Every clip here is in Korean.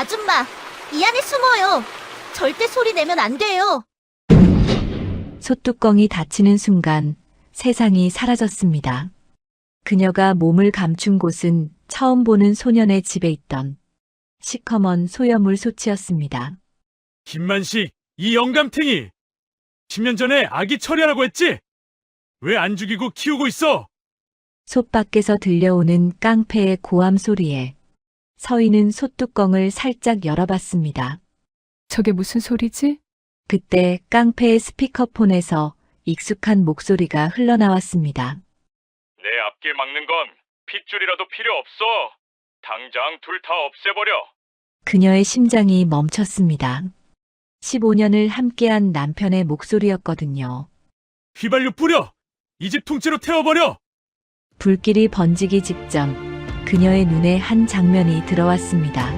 아줌마, 이 안에 숨어요. 절대 소리 내면 안 돼요. 소뚜껑이 닫히는 순간 세상이 사라졌습니다. 그녀가 몸을 감춘 곳은 처음 보는 소년의 집에 있던 시커먼 소여물 소치였습니다. 김만식, 이 영감탱이! 10년 전에 아기 처리하라고 했지? 왜 안 죽이고 키우고 있어? 솥 밖에서 들려오는 깡패의 고함 소리에 서희는 솥뚜껑을 살짝 열어봤습니다. 저게 무슨 소리지? 그때 깡패의 스피커폰에서 익숙한 목소리가 흘러나왔습니다. 내 앞길 막는 건 핏줄이라도 필요 없어. 당장 둘 다 없애버려. 그녀의 심장이 멈췄습니다. 15년을 함께한 남편의 목소리였거든요. 휘발유 뿌려! 이 집 통째로 태워버려! 불길이 번지기 직전 그녀의 눈에 한 장면이 들어왔습니다.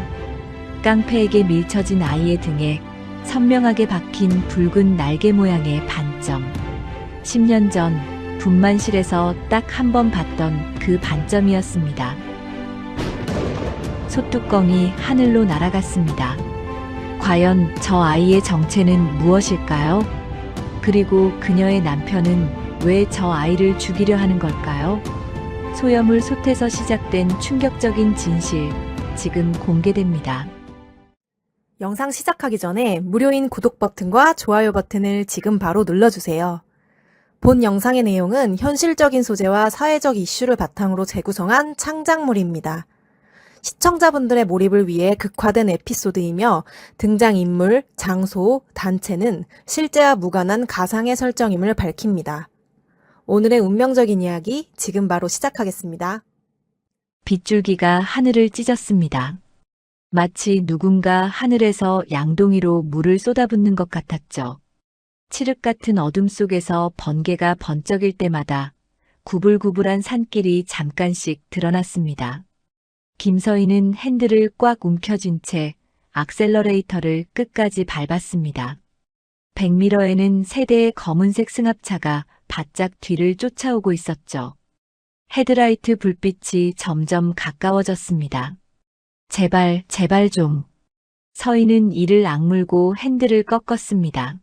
깡패에게 밀쳐진 아이의 등에 선명하게 박힌 붉은 날개 모양의 반점. 10년 전 분만실에서 딱 한 번 봤던 그 반점이었습니다. 솥뚜껑이 하늘로 날아갔습니다. 과연 저 아이의 정체는 무엇일까요? 그리고 그녀의 남편은 왜 저 아이를 죽이려 하는 걸까요? 소여물 솥에서 시작된 충격적인 진실, 지금 공개됩니다. 영상 시작하기 전에 무료인 구독 버튼과 좋아요 버튼을 지금 바로 눌러주세요. 본 영상의 내용은 현실적인 소재와 사회적 이슈를 바탕으로 재구성한 창작물입니다. 시청자분들의 몰입을 위해 극화된 에피소드이며 등장인물, 장소, 단체는 실제와 무관한 가상의 설정임을 밝힙니다. 오늘의 운명적인 이야기 지금 바로 시작하겠습니다. 빗줄기가 하늘을 찢었습니다. 마치 누군가 하늘에서 양동이로 물을 쏟아붓는 것 같았죠. 칠흑 같은 어둠 속에서 번개가 번쩍일 때마다 구불구불한 산길이 잠깐씩 드러났습니다. 김서희는 핸들을 꽉 움켜쥔 채 악셀러레이터를 끝까지 밟았습니다. 백미러에는 세 대의 검은색 승합차가 바짝 뒤를 쫓아오고 있었죠. 헤드라이트 불빛이 점점 가까워졌습니다. 제발, 제발 좀. 서희는 이를 악물고 핸들을 꺾었습니다.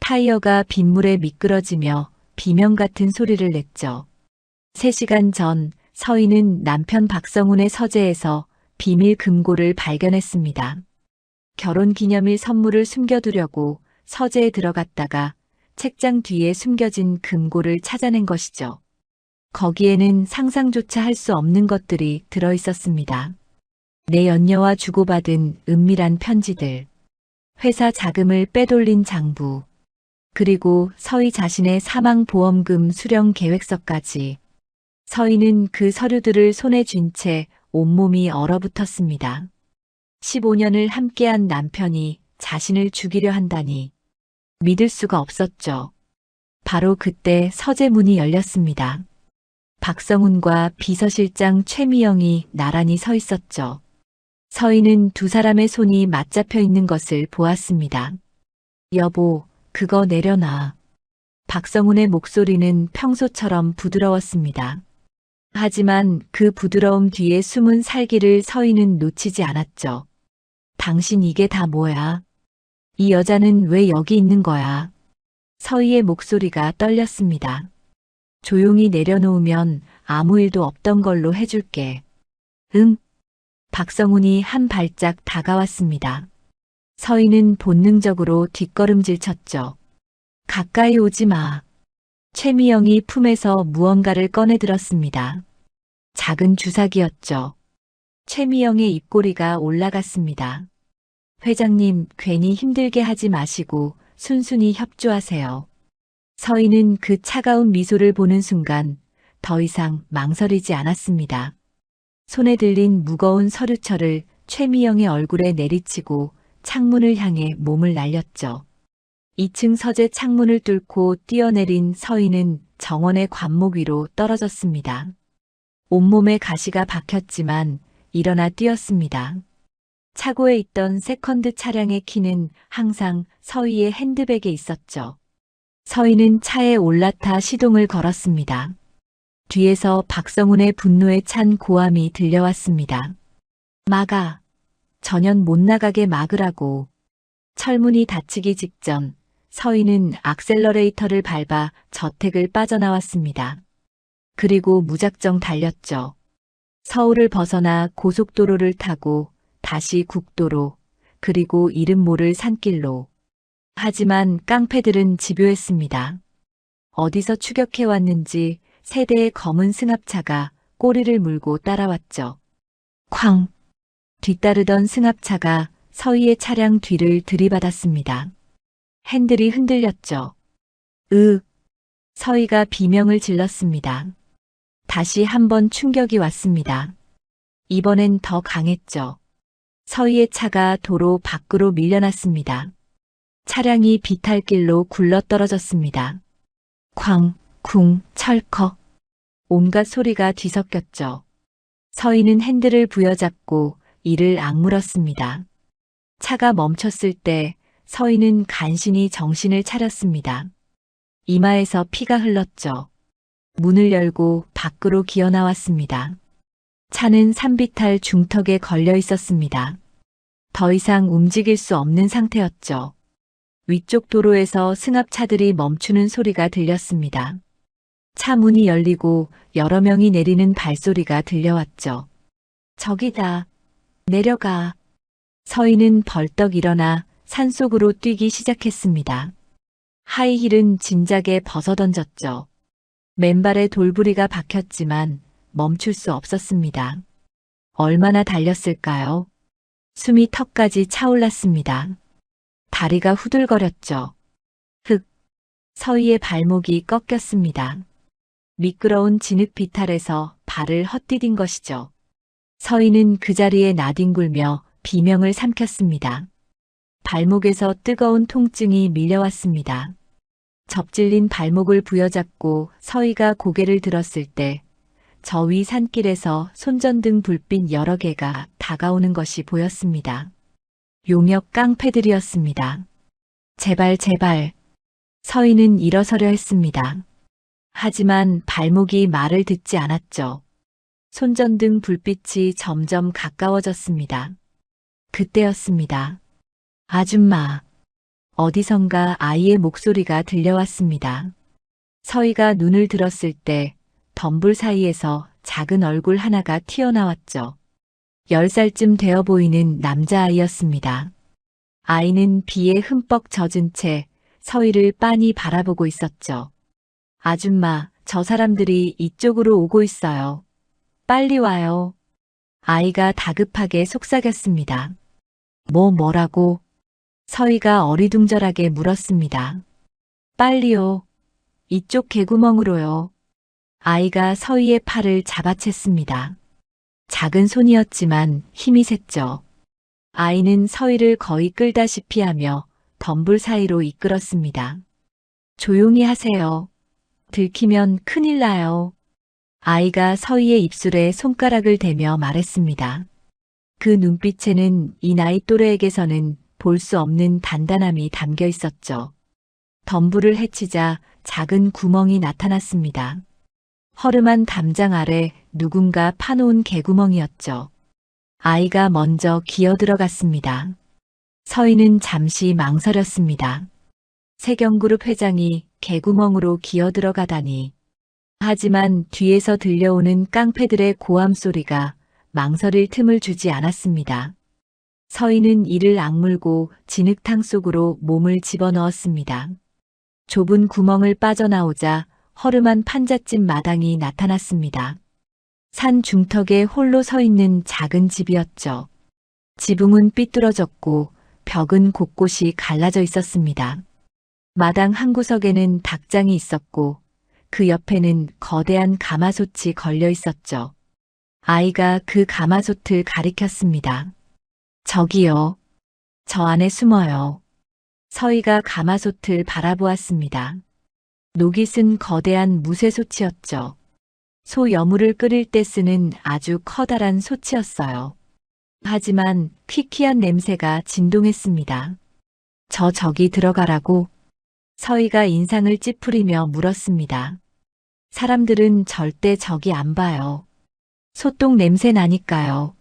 타이어가 빗물에 미끄러지며 비명 같은 소리를 냈죠. 3시간 전 서희는 남편 박성훈의 서재에서 비밀 금고를 발견했습니다. 결혼기념일 선물을 숨겨두려고 서재에 들어갔다가 책장 뒤에 숨겨진 금고를 찾아낸 것이죠. 거기에는 상상조차 할 수 없는 것들이 들어있었습니다. 내 연녀와 주고받은 은밀한 편지들, 회사 자금을 빼돌린 장부, 그리고 서희 자신의 사망보험금 수령 계획서까지. 서희는 그 서류들을 손에 쥔 채 온몸이 얼어붙었습니다. 15년을 함께한 남편이 자신을 죽이려 한다니 믿을 수가 없었죠. 바로 그때 서재 문이 열렸습니다. 박성훈과 비서실장 최미영이 나란히 서 있었죠. 서희는 두 사람의 손이 맞잡혀 있는 것을 보았습니다. 여보, 그거 내려놔. 박성훈의 목소리는 평소처럼 부드러웠습니다. 하지만 그 부드러움 뒤에 숨은 살기를 서희는 놓치지 않았죠. 당신 이게 다 뭐야? 이 여자는 왜 여기 있는 거야? 서희의 목소리가 떨렸습니다. 조용히 내려놓으면 아무 일도 없던 걸로 해줄게. 응? 박성훈이 한 발짝 다가왔습니다. 서희는 본능적으로 뒷걸음질 쳤죠. 가까이 오지 마. 최미영이 품에서 무언가를 꺼내 들었습니다. 작은 주사기였죠. 최미영의 입꼬리가 올라갔습니다. 회장님, 괜히 힘들게 하지 마시고 순순히 협조하세요. 서희는 그 차가운 미소를 보는 순간 더 이상 망설이지 않았습니다. 손에 들린 무거운 서류철을 최미영의 얼굴에 내리치고 창문을 향해 몸을 날렸죠. 2층 서재 창문을 뚫고 뛰어내린 서희는 정원의 관목 위로 떨어졌습니다. 온몸에 가시가 박혔지만 일어나 뛰었습니다. 차고에 있던 세컨드 차량의 키는 항상 서희의 핸드백에 있었죠. 서희는 차에 올라타 시동을 걸었습니다. 뒤에서 박성훈의 분노에 찬 고함이 들려왔습니다. 막아! 전현 못 나가게 막으라고. 철문이 닫히기 직전 서희는 악셀러레이터를 밟아 저택을 빠져나왔습니다. 그리고 무작정 달렸죠. 서울을 벗어나 고속도로를 타고 다시 국도로, 그리고 이름 모를 산길로. 하지만 깡패들은 집요했습니다. 어디서 추격해왔는지 세 대의 검은 승합차가 꼬리를 물고 따라왔죠. 쾅! 뒤따르던 승합차가 서희의 차량 뒤를 들이받았습니다. 핸들이 흔들렸죠. 서희가 비명을 질렀습니다. 다시 한번 충격이 왔습니다. 이번엔 더 강했죠. 서희의 차가 도로 밖으로 밀려났습니다. 차량이 비탈길로 굴러떨어졌습니다. 쾅, 쿵, 철컥. 온갖 소리가 뒤섞였죠. 서희는 핸들을 부여잡고 이를 악물었습니다. 차가 멈췄을 때 서희는 간신히 정신을 차렸습니다. 이마에서 피가 흘렀죠. 문을 열고 밖으로 기어 나왔습니다. 차는 산비탈 중턱에 걸려 있었습니다. 더 이상 움직일 수 없는 상태였죠. 위쪽 도로에서 승합차들이 멈추는 소리가 들렸습니다. 차 문이 열리고 여러 명이 내리는 발소리가 들려왔죠. 저기다. 내려가. 서희는 벌떡 일어나 산속으로 뛰기 시작했습니다. 하이힐은 진작에 벗어던졌죠. 맨발에 돌부리가 박혔지만 멈출 수 없었습니다. 얼마나 달렸을까요? 숨이 턱까지 차올랐습니다. 다리가 후들거렸죠. 서희의 발목이 꺾였습니다. 미끄러운 진흙 비탈에서 발을 헛디딘 것이죠. 서희는 그 자리에 나뒹굴며 비명을 삼켰습니다. 발목에서 뜨거운 통증이 밀려왔습니다. 접질린 발목을 부여잡고 서희가 고개를 들었을 때 저 위 산길에서 손전등 불빛 여러 개가 다가오는 것이 보였습니다. 용역 깡패들이었습니다. 제발 제발. 서희는 일어서려 했습니다. 하지만 발목이 말을 듣지 않았죠. 손전등 불빛이 점점 가까워졌습니다. 그때였습니다. 아줌마. 어디선가 아이의 목소리가 들려왔습니다. 서희가 눈을 들었을 때 덤불 사이에서 작은 얼굴 하나가 튀어나왔죠. 10살쯤 되어 보이는 남자아이였습니다. 아이는 비에 흠뻑 젖은 채 서희를 빤히 바라보고 있었죠. 아줌마, 저 사람들이 이쪽으로 오고 있어요. 빨리 와요. 아이가 다급하게 속삭였습니다. 뭐라고? 서희가 어리둥절하게 물었습니다. 빨리요. 이쪽 개구멍으로요. 아이가 서희의 팔을 잡아챘습니다. 작은 손이었지만 힘이 셌죠. 아이는 서희를 거의 끌다시피 하며 덤불 사이로 이끌었습니다. 조용히 하세요. 들키면 큰일 나요. 아이가 서희의 입술에 손가락을 대며 말했습니다. 그 눈빛에는 이 나이 또래에게서는 볼 수 없는 단단함이 담겨 있었죠. 덤불을 헤치자 작은 구멍이 나타났습니다. 허름한 담장 아래 누군가 파놓은 개구멍이었죠. 아이가 먼저 기어 들어갔습니다. 서희는 잠시 망설였습니다. 세경그룹 회장이 개구멍으로 기어 들어가다니. 하지만 뒤에서 들려오는 깡패들의 고함 소리가 망설일 틈을 주지 않았습니다. 서희는 이를 악물고 진흙탕 속으로 몸을 집어넣었습니다. 좁은 구멍을 빠져나오자 허름한 판잣집 마당이 나타났습니다. 산 중턱에 홀로 서 있는 작은 집이었죠. 지붕은 삐뚤어졌고 벽은 곳곳이 갈라져 있었습니다. 마당 한 구석에는 닭장이 있었고 그 옆에는 거대한 가마솥이 걸려 있었죠. 아이가 그 가마솥을 가리켰습니다. 저기요. 저 안에 숨어요. 서희가 가마솥을 바라보았습니다. 녹이 쓴 거대한 무쇠솥이었죠. 소 여물을 끓일 때 쓰는 아주 커다란 솥이었어요. 하지만 퀴퀴한 냄새가 진동했습니다. 저기 들어가라고. 서희가 인상을 찌푸리며 물었습니다. 사람들은 절대 저기 안 봐요. 소똥 냄새 나니까요.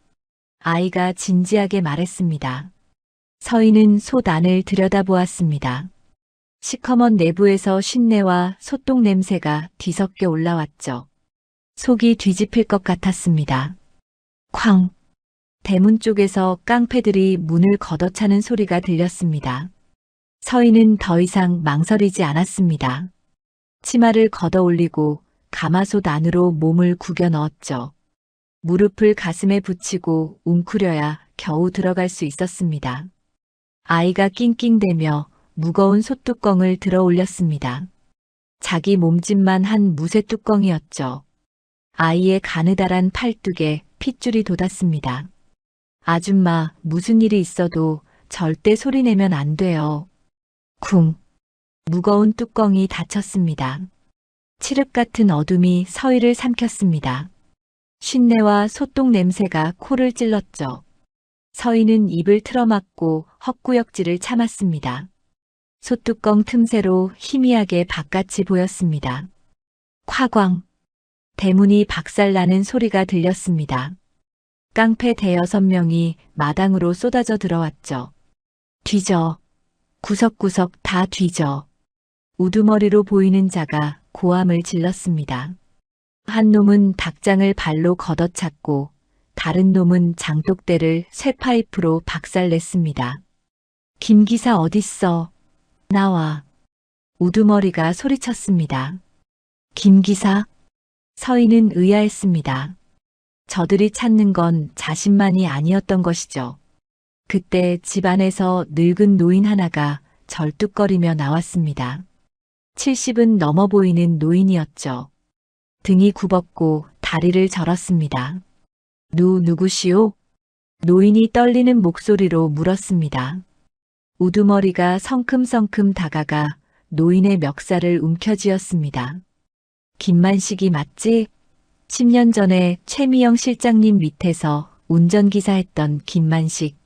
아이가 진지하게 말했습니다. 서희는 솥 안을 들여다보았습니다. 시커먼 내부에서 쉰내와 소똥 냄새가 뒤섞여 올라왔죠. 속이 뒤집힐 것 같았습니다. 쾅! 대문 쪽에서 깡패들이 문을 걷어차는 소리가 들렸습니다. 서희는 더 이상 망설이지 않았습니다. 치마를 걷어 올리고 가마솥 안으로 몸을 구겨 넣었죠. 무릎을 가슴에 붙이고 웅크려야 겨우 들어갈 수 있었습니다. 아이가 낑낑대며 무거운 솥뚜껑을 들어 올렸습니다. 자기 몸집만 한 무쇠 뚜껑이었죠. 아이의 가느다란 팔뚝에 핏줄이 돋았습니다. 아줌마, 무슨 일이 있어도 절대 소리내면 안 돼요. 쿵. 무거운 뚜껑이 닫혔습니다. 칠흑 같은 어둠이 서희를 삼켰습니다. 쉰내와 소똥 냄새가 코를 찔렀죠. 서희는 입을 틀어막고 헛구역질을 참았습니다. 솥뚜껑 틈새로 희미하게 바깥이 보였습니다. 콰광. 대문이 박살나는 소리가 들렸습니다. 깡패 대여섯 명이 마당으로 쏟아져 들어왔죠. 뒤져. 구석구석 다 뒤져. 우두머리로 보이는 자가 고함을 질렀습니다. 한 놈은 닭장을 발로 걷어찼고 다른 놈은 장독대를 쇠파이프로 박살냈습니다. 김 기사 어딨어? 나와. 우두머리가 소리쳤습니다. 김 기사? 서희는 의아했습니다. 저들이 찾는 건 자신만이 아니었던 것이죠. 그때 집 안에서 늙은 노인 하나가 절뚝거리며 나왔습니다. 70은 넘어 보이는 노인이었죠. 등이 굽었고 다리를 절었습니다. 누구시오? 노인이 떨리는 목소리로 물었습니다. 우두머리가 성큼성큼 다가가 노인의 멱살을 움켜쥐었습니다. 김만식이 맞지? 10년 전에 최미영 실장님 밑에서 운전기사 했던 김만식.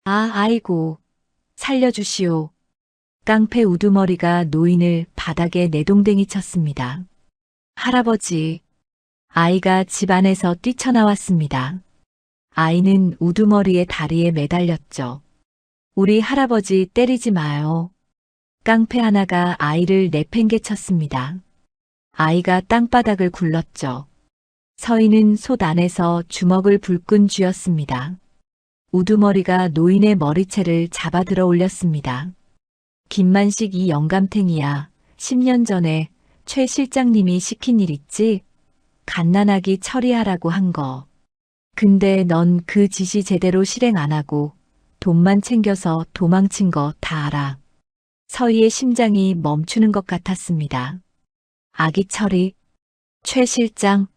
아이고, 살려주시오. 깡패 우두머리가 노인을 바닥에 내동댕이 쳤습니다. 할아버지. 아이가 집 안에서 뛰쳐나왔습니다. 아이는 우두머리의 다리에 매달렸죠. 우리 할아버지 때리지 마요. 깡패 하나가 아이를 내팽개쳤습니다. 아이가 땅바닥을 굴렀죠. 서희는 솥 안에서 주먹을 불끈 쥐었습니다. 우두머리가 노인의 머리채를 잡아 들어 올렸습니다. 김만식 이 영감탱이야. 10년 전에 최 실장님이 시킨 일 있지? 갓난아기 처리하라고 한 거. 근데 넌 그 지시 제대로 실행 안 하고 돈만 챙겨서 도망친 거 다 알아. 서희의 심장이 멈추는 것 같았습니다. 아기 처리? 최 실장?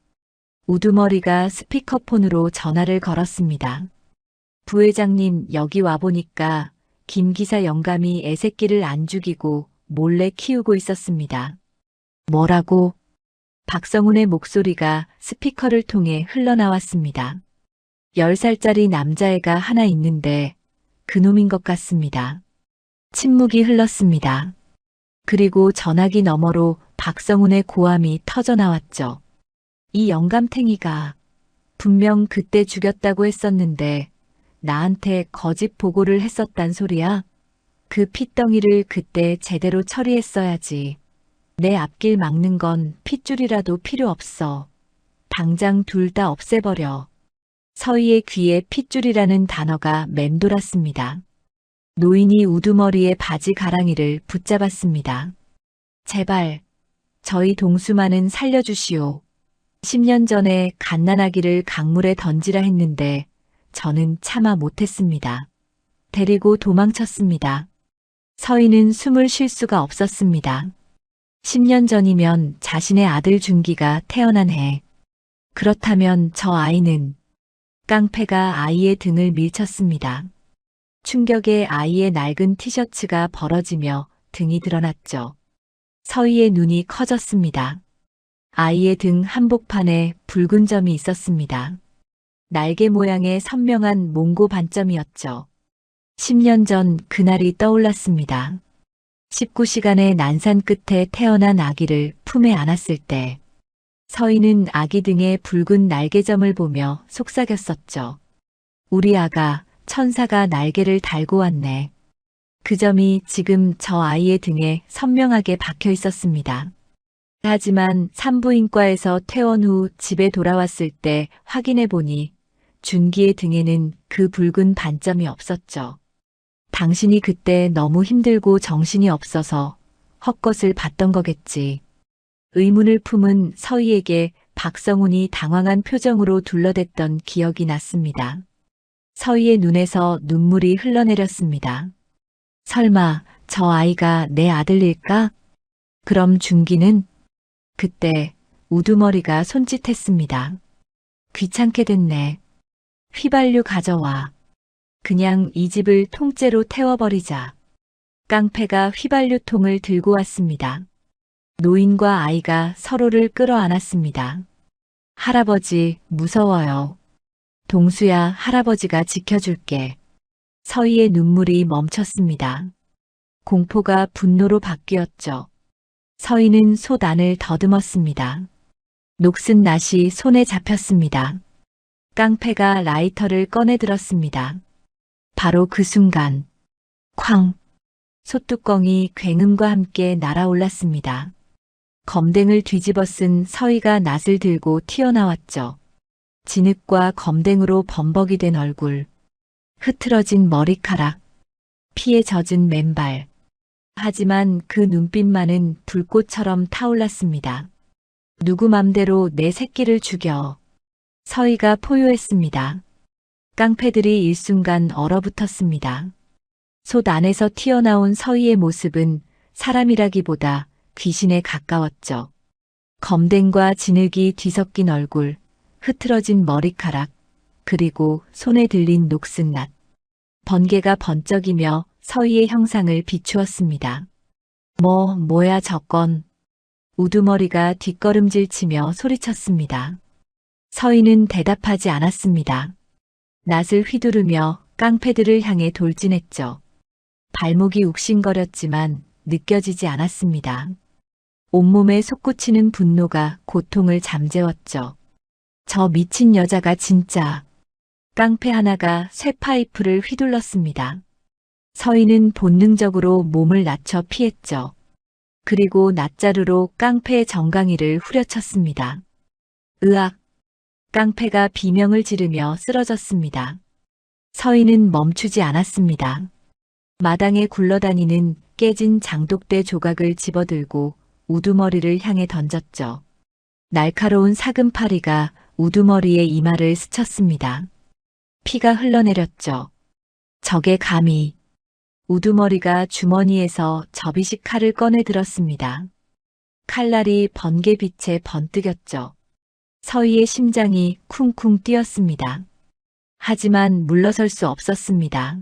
우두머리가 스피커폰으로 전화를 걸었습니다. 부회장님, 여기 와보니까 김 기사 영감이 애새끼를 안 죽이고 몰래 키우고 있었습니다. 뭐라고? 박성훈의 목소리가 스피커를 통해 흘러나왔습니다. 10살짜리 남자애가 하나 있는데 그놈인 것 같습니다. 침묵이 흘렀습니다. 그리고 전화기 너머로 박성훈의 고함이 터져나왔죠. 이 영감탱이가 분명 그때 죽였다고 했었는데 나한테 거짓 보고를 했었단 소리야? 그 핏덩이를 그때 제대로 처리했어야지. 내 앞길 막는 건 핏줄이라도 필요 없어. 당장 둘 다 없애버려. 서희의 귀에 핏줄이라는 단어가 맴돌았습니다. 노인이 우두머리의 바지 가랑이를 붙잡았습니다. 제발, 저희 동수만은 살려주시오. 10년 전에 갓난아기를 강물에 던지라 했는데 저는 참아 못했습니다. 데리고 도망쳤습니다. 서희는 숨을 쉴 수가 없었습니다. 10년 전이면 자신의 아들 준기가 태어난 해. 그렇다면 저 아이는 깡패가 아이의 등을 밀쳤습니다. 충격에 아이의 낡은 티셔츠가 벌어지며 등이 드러났죠. 서희의 눈이 커졌습니다. 아이의 등 한복판에 붉은 점이 있었습니다. 날개 모양의 선명한 몽고 반점이었죠. 10년 전 그날이 떠올랐습니다. 19시간의 난산 끝에 태어난 아기를 품에 안았을 때 서희는 아기 등의 붉은 날개점을 보며 속삭였었죠. 우리 아가, 천사가 날개를 달고 왔네. 그 점이 지금 저 아이의 등에 선명하게 박혀 있었습니다. 하지만 산부인과에서 퇴원 후 집에 돌아왔을 때 확인해 보니 준기의 등에는 그 붉은 반점이 없었죠. 당신이 그때 너무 힘들고 정신이 없어서 헛것을 봤던 거겠지. 의문을 품은 서희에게 박성훈이 당황한 표정으로 둘러댔던 기억이 났습니다. 서희의 눈에서 눈물이 흘러내렸습니다. 설마 저 아이가 내 아들일까? 그럼 준기는? 그때 우두머리가 손짓했습니다. 귀찮게 됐네. 휘발유 가져와. 그냥 이 집을 통째로 태워버리자. 깡패가 휘발유통을 들고 왔습니다. 노인과 아이가 서로를 끌어안았습니다. 할아버지, 무서워요. 동수야, 할아버지가 지켜줄게. 서희의 눈물이 멈췄습니다. 공포가 분노로 바뀌었죠. 서희는 솥 안을 더듬었습니다. 녹슨 낫이 손에 잡혔습니다. 깡패가 라이터를 꺼내 들었습니다. 바로 그 순간, 쾅! 솥뚜껑이 굉음과 함께 날아올랐습니다. 검댕을 뒤집어 쓴 서희가 낫을 들고 튀어나왔죠. 진흙과 검댕으로 범벅이 된 얼굴, 흐트러진 머리카락, 피에 젖은 맨발. 하지만 그 눈빛만은 불꽃처럼 타올랐습니다. 누구 맘대로 내 새끼를 죽여. 서희가 포효했습니다. 깡패들이 일순간 얼어붙었습니다. 솥 안에서 튀어나온 서희의 모습은 사람이라기보다 귀신에 가까웠죠. 검댕과 진흙이 뒤섞인 얼굴, 흐트러진 머리카락, 그리고 손에 들린 녹슨 낫. 번개가 번쩍이며 서희의 형상을 비추었습니다. 뭐야 저건. 우두머리가 뒷걸음질 치며 소리쳤습니다. 서희는 대답하지 않았습니다. 낫을 휘두르며 깡패들을 향해 돌진했죠. 발목이 욱신거렸지만 느껴지지 않았습니다. 온몸에 솟구치는 분노가 고통을 잠재웠죠. 저 미친 여자가 진짜. 깡패 하나가 쇠파이프를 휘둘렀습니다. 서희는 본능적으로 몸을 낮춰 피했죠. 그리고 낫자루로 깡패의 정강이를 후려쳤습니다. 으악! 깡패가 비명을 지르며 쓰러졌습니다. 서희는 멈추지 않았습니다. 마당에 굴러다니는 깨진 장독대 조각을 집어들고 우두머리를 향해 던졌죠. 날카로운 사금파리가 우두머리의 이마를 스쳤습니다. 피가 흘러내렸죠. 적의 감히. 우두머리가 주머니에서 접이식 칼을 꺼내 들었습니다. 칼날이 번개빛에 번뜩였죠. 서희의 심장이 쿵쿵 뛰었습니다. 하지만 물러설 수 없었습니다.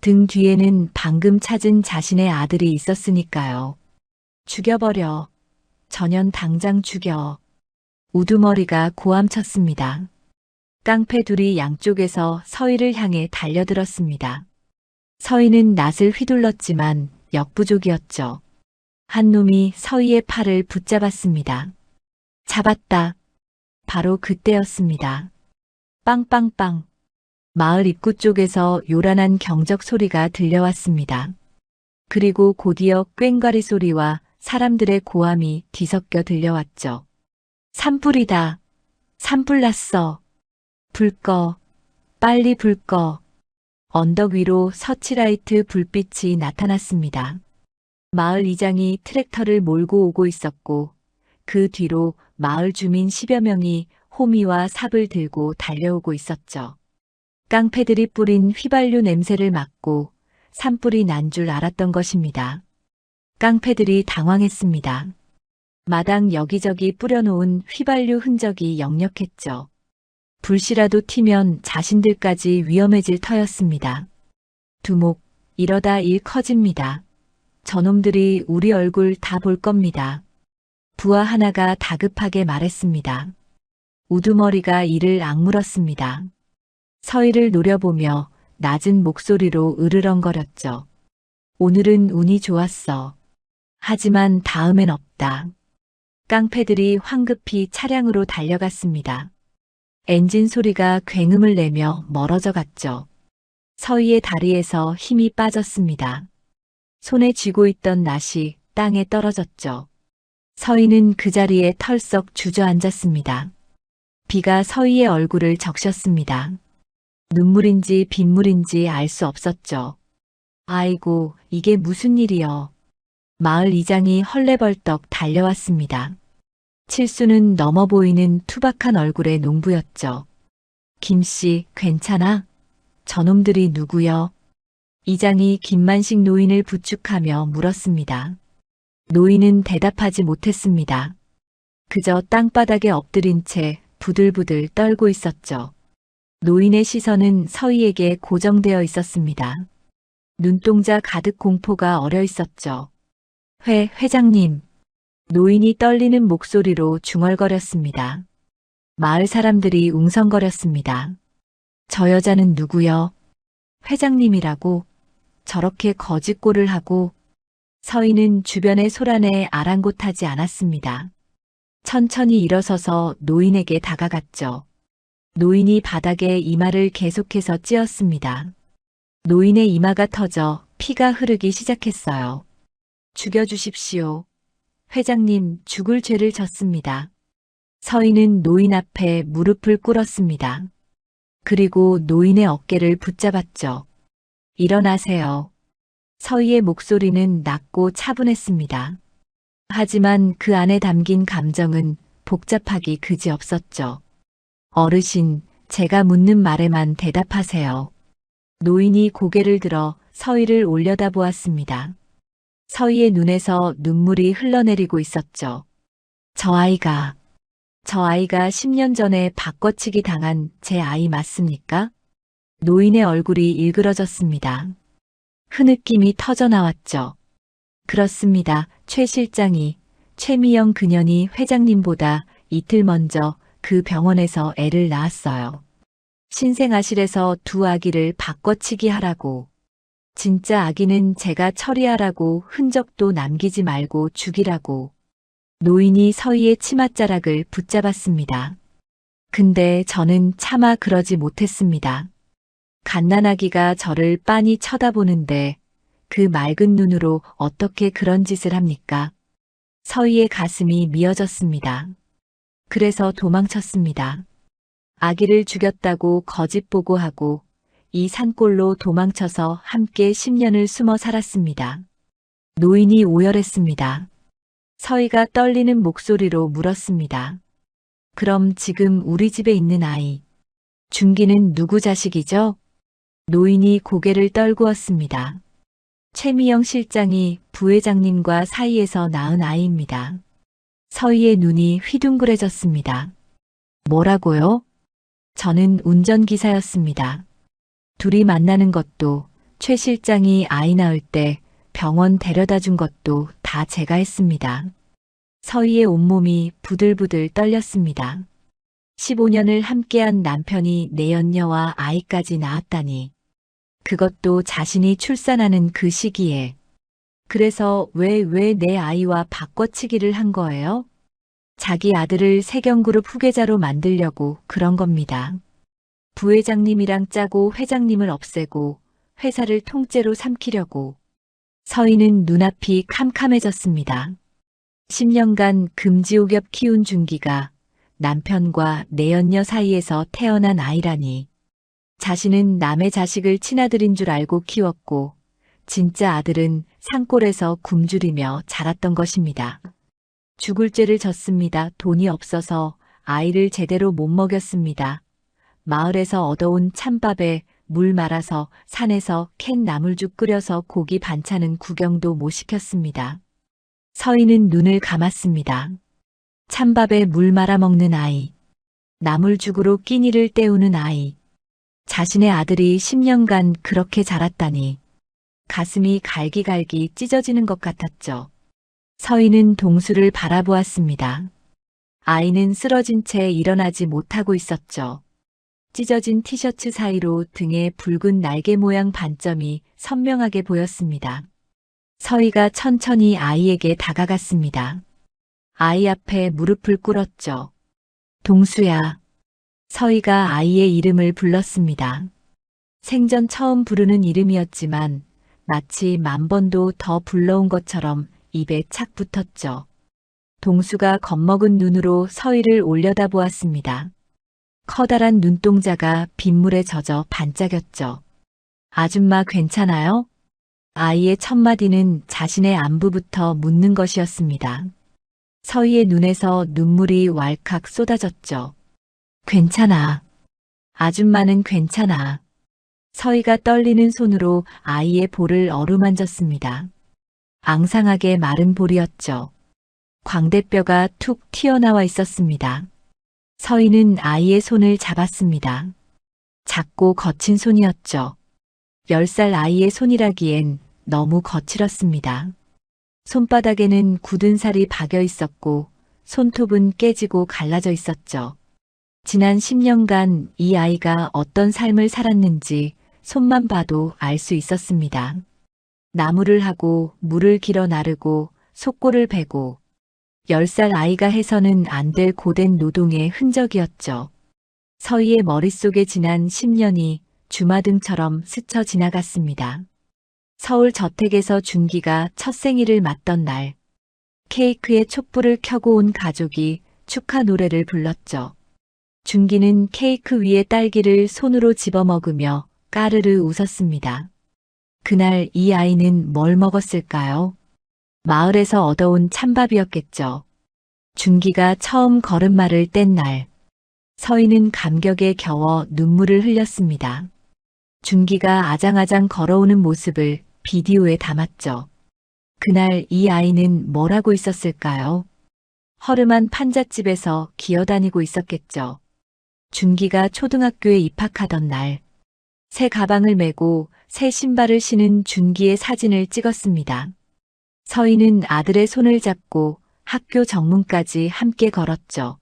등 뒤에는 방금 찾은 자신의 아들이 있었으니까요. 죽여버려. 전현 당장 죽여. 우두머리가 고함쳤습니다. 깡패 둘이 양쪽에서 서희를 향해 달려들었습니다. 서희는 낫을 휘둘렀지만 역부족이었죠. 한 놈이 서희의 팔을 붙잡았습니다. 잡았다. 바로 그때였습니다. 빵빵빵. 마을 입구 쪽에서 요란한 경적 소리가 들려왔습니다. 그리고 곧이어 꽹과리 소리와 사람들의 고함이 뒤섞여 들려왔죠. 산불이다. 산불 났어. 불 꺼. 빨리 불 꺼. 언덕 위로 서치라이트 불빛이 나타났습니다. 마을 이장이 트랙터를 몰고 오고 있었고 그 뒤로 마을 주민 10여 명이 호미와 삽을 들고 달려오고 있었죠. 깡패들이 뿌린 휘발유 냄새를 맡고 산불이 난 줄 알았던 것입니다. 깡패들이 당황했습니다. 마당 여기저기 뿌려놓은 휘발유 흔적이 역력했죠. 불씨라도 튀면 자신들까지 위험해질 터였습니다. 두목, 이러다 일 커집니다. 저놈들이 우리 얼굴 다 볼 겁니다. 부하 하나가 다급하게 말했습니다. 우두머리가 이를 악물었습니다. 서희를 노려보며 낮은 목소리로 으르렁거렸죠. 오늘은 운이 좋았어. 하지만 다음엔 없다. 깡패들이 황급히 차량으로 달려갔습니다. 엔진 소리가 굉음을 내며 멀어져 갔죠. 서희의 다리에서 힘이 빠졌습니다. 손에 쥐고 있던 낫이 땅에 떨어졌죠. 서희는 그 자리에 털썩 주저앉았습니다. 비가 서희의 얼굴을 적셨습니다. 눈물인지 빗물인지 알 수 없었죠. 아이고, 이게 무슨 일이여. 마을 이장이 헐레벌떡 달려왔습니다. 칠수는 넘어 보이는 투박한 얼굴의 농부였죠. 김씨, 괜찮아? 저놈들이 누구여? 이장이 김만식 노인을 부축하며 물었습니다. 노인은 대답하지 못했습니다. 그저 땅바닥에 엎드린 채 부들부들 떨고 있었죠. 노인의 시선은 서희에게 고정되어 있었습니다. 눈동자 가득 공포가 어려 있었죠. 회장님. 노인이 떨리는 목소리로 중얼거렸습니다. 마을 사람들이 웅성거렸습니다. 저 여자는 누구여? 회장님이라고 저렇게 거짓골을 하고. 서희는 주변의 소란에 아랑곳하지 않았습니다. 천천히 일어서서 노인에게 다가갔죠. 노인이 바닥에 이마를 계속해서 찧었습니다. 노인의 이마가 터져 피가 흐르기 시작했어요. 죽여주십시오. 회장님, 죽을 죄를 졌습니다. 서희는 노인 앞에 무릎을 꿇었습니다. 그리고 노인의 어깨를 붙잡았죠. 일어나세요. 서희의 목소리는 낮고 차분했습니다. 하지만 그 안에 담긴 감정은 복잡하기 그지없었죠. 어르신, 제가 묻는 말에만 대답하세요. 노인이 고개를 들어 서희를 올려다보았습니다. 서희의 눈에서 눈물이 흘러내리고 있었죠. 저 아이가 10년 전에 바꿔치기 당한 제 아이 맞습니까? 노인의 얼굴이 일그러졌습니다. 흐느낌이 터져나왔죠. 그렇습니다. 최 실장이, 최미영 그년이 회장님보다 이틀 먼저 그 병원에서 애를 낳았어요. 신생아실에서 두 아기를 바꿔치기 하라고. 진짜 아기는 제가 처리하라고 흔적도 남기지 말고 죽이라고. 노인이 서희의 치맛자락을 붙잡았습니다. 근데 저는 차마 그러지 못했습니다. 갓난아기가 저를 빤히 쳐다보는데 그 맑은 눈으로 어떻게 그런 짓을 합니까? 서희의 가슴이 미어졌습니다. 그래서 도망쳤습니다. 아기를 죽였다고 거짓 보고하고 이 산골로 도망쳐서 함께 10년을 숨어 살았습니다. 노인이 오열했습니다. 서희가 떨리는 목소리로 물었습니다. 그럼 지금 우리 집에 있는 아이, 준기는 누구 자식이죠? 노인이 고개를 떨구었습니다. 최미영 실장이 부회장님과 사이에서 낳은 아이입니다. 서희의 눈이 휘둥그레졌습니다. 뭐라고요? 저는 운전기사였습니다. 둘이 만나는 것도, 최 실장이 아이 낳을 때 병원 데려다 준 것도 다 제가 했습니다. 서희의 온몸이 부들부들 떨렸습니다. 15년을 함께한 남편이 내연녀와 아이까지 낳았다니. 그것도 자신이 출산하는 그 시기에. 그래서 왜 내 아이와 바꿔치기를 한 거예요? 자기 아들을 세경그룹 후계자로 만들려고 그런 겁니다. 부회장님이랑 짜고 회장님을 없애고 회사를 통째로 삼키려고. 서희는 눈앞이 캄캄해졌습니다. 10년간 금지옥엽 키운 준기가 남편과 내연녀 사이에서 태어난 아이라니. 자신은 남의 자식을 친아들인 줄 알고 키웠고 진짜 아들은 산골에서 굶주리며 자랐던 것입니다. 죽을 죄를 졌습니다. 돈이 없어서 아이를 제대로 못 먹였습니다. 마을에서 얻어온 찬밥에 물 말아서 산에서 캔 나물죽 끓여서 고기 반찬은 구경도 못 시켰습니다. 서희는 눈을 감았습니다. 찬밥에 물 말아 먹는 아이, 나물죽으로 끼니를 때우는 아이, 자신의 아들이 10년간 그렇게 자랐다니. 가슴이 갈기갈기 찢어지는 것 같았죠. 서희는 동수를 바라보았습니다. 아이는 쓰러진 채 일어나지 못하고 있었죠. 찢어진 티셔츠 사이로 등에 붉은 날개 모양 반점이 선명하게 보였습니다. 서희가 천천히 아이에게 다가갔습니다. 아이 앞에 무릎을 꿇었죠. 동수야. 서희가 아이의 이름을 불렀습니다. 생전 처음 부르는 이름이었지만 마치 10,000번도 더 불러온 것처럼 입에 착 붙었죠. 동수가 겁먹은 눈으로 서희를 올려다보았습니다. 커다란 눈동자가 빗물에 젖어 반짝였죠. 아줌마 괜찮아요? 아이의 첫 마디는 자신의 안부부터 묻는 것이었습니다. 서희의 눈에서 눈물이 왈칵 쏟아졌죠. 괜찮아. 아줌마는 괜찮아. 서희가 떨리는 손으로 아이의 볼을 어루만졌습니다. 앙상하게 마른 볼이었죠. 광대뼈가 툭 튀어나와 있었습니다. 서희는 아이의 손을 잡았습니다. 작고 거친 손이었죠. 10살 아이의 손이라기엔 너무 거칠었습니다. 손바닥에는 굳은 살이 박여 있었고 손톱은 깨지고 갈라져 있었죠. 지난 10년간 이 아이가 어떤 삶을 살았는지 손만 봐도 알 수 있었습니다. 나무를 하고 물을 길어 나르고 속골을 베고 10살 아이가 해서는 안 될 고된 노동의 흔적이었죠. 서희의 머릿속에 지난 10년이 주마등처럼 스쳐 지나갔습니다. 서울 저택에서 준기가 첫 생일을 맞던 날, 케이크에 촛불을 켜고 온 가족이 축하 노래를 불렀죠. 준기는 케이크 위에 딸기를 손으로 집어먹으며 까르르 웃었습니다. 그날 이 아이는 뭘 먹었을까요? 마을에서 얻어온 찬밥이었겠죠. 준기가 처음 걸음마를 뗀 날, 서희는 감격에 겨워 눈물을 흘렸습니다. 준기가 아장아장 걸어오는 모습을 비디오에 담았죠. 그날 이 아이는 뭘 하고 있었을까요? 허름한 판잣집에서 기어다니고 있었겠죠. 준기가 초등학교에 입학하던 날, 새 가방을 메고 새 신발을 신은 준기의 사진을 찍었습니다. 서희는 아들의 손을 잡고 학교 정문까지 함께 걸었죠.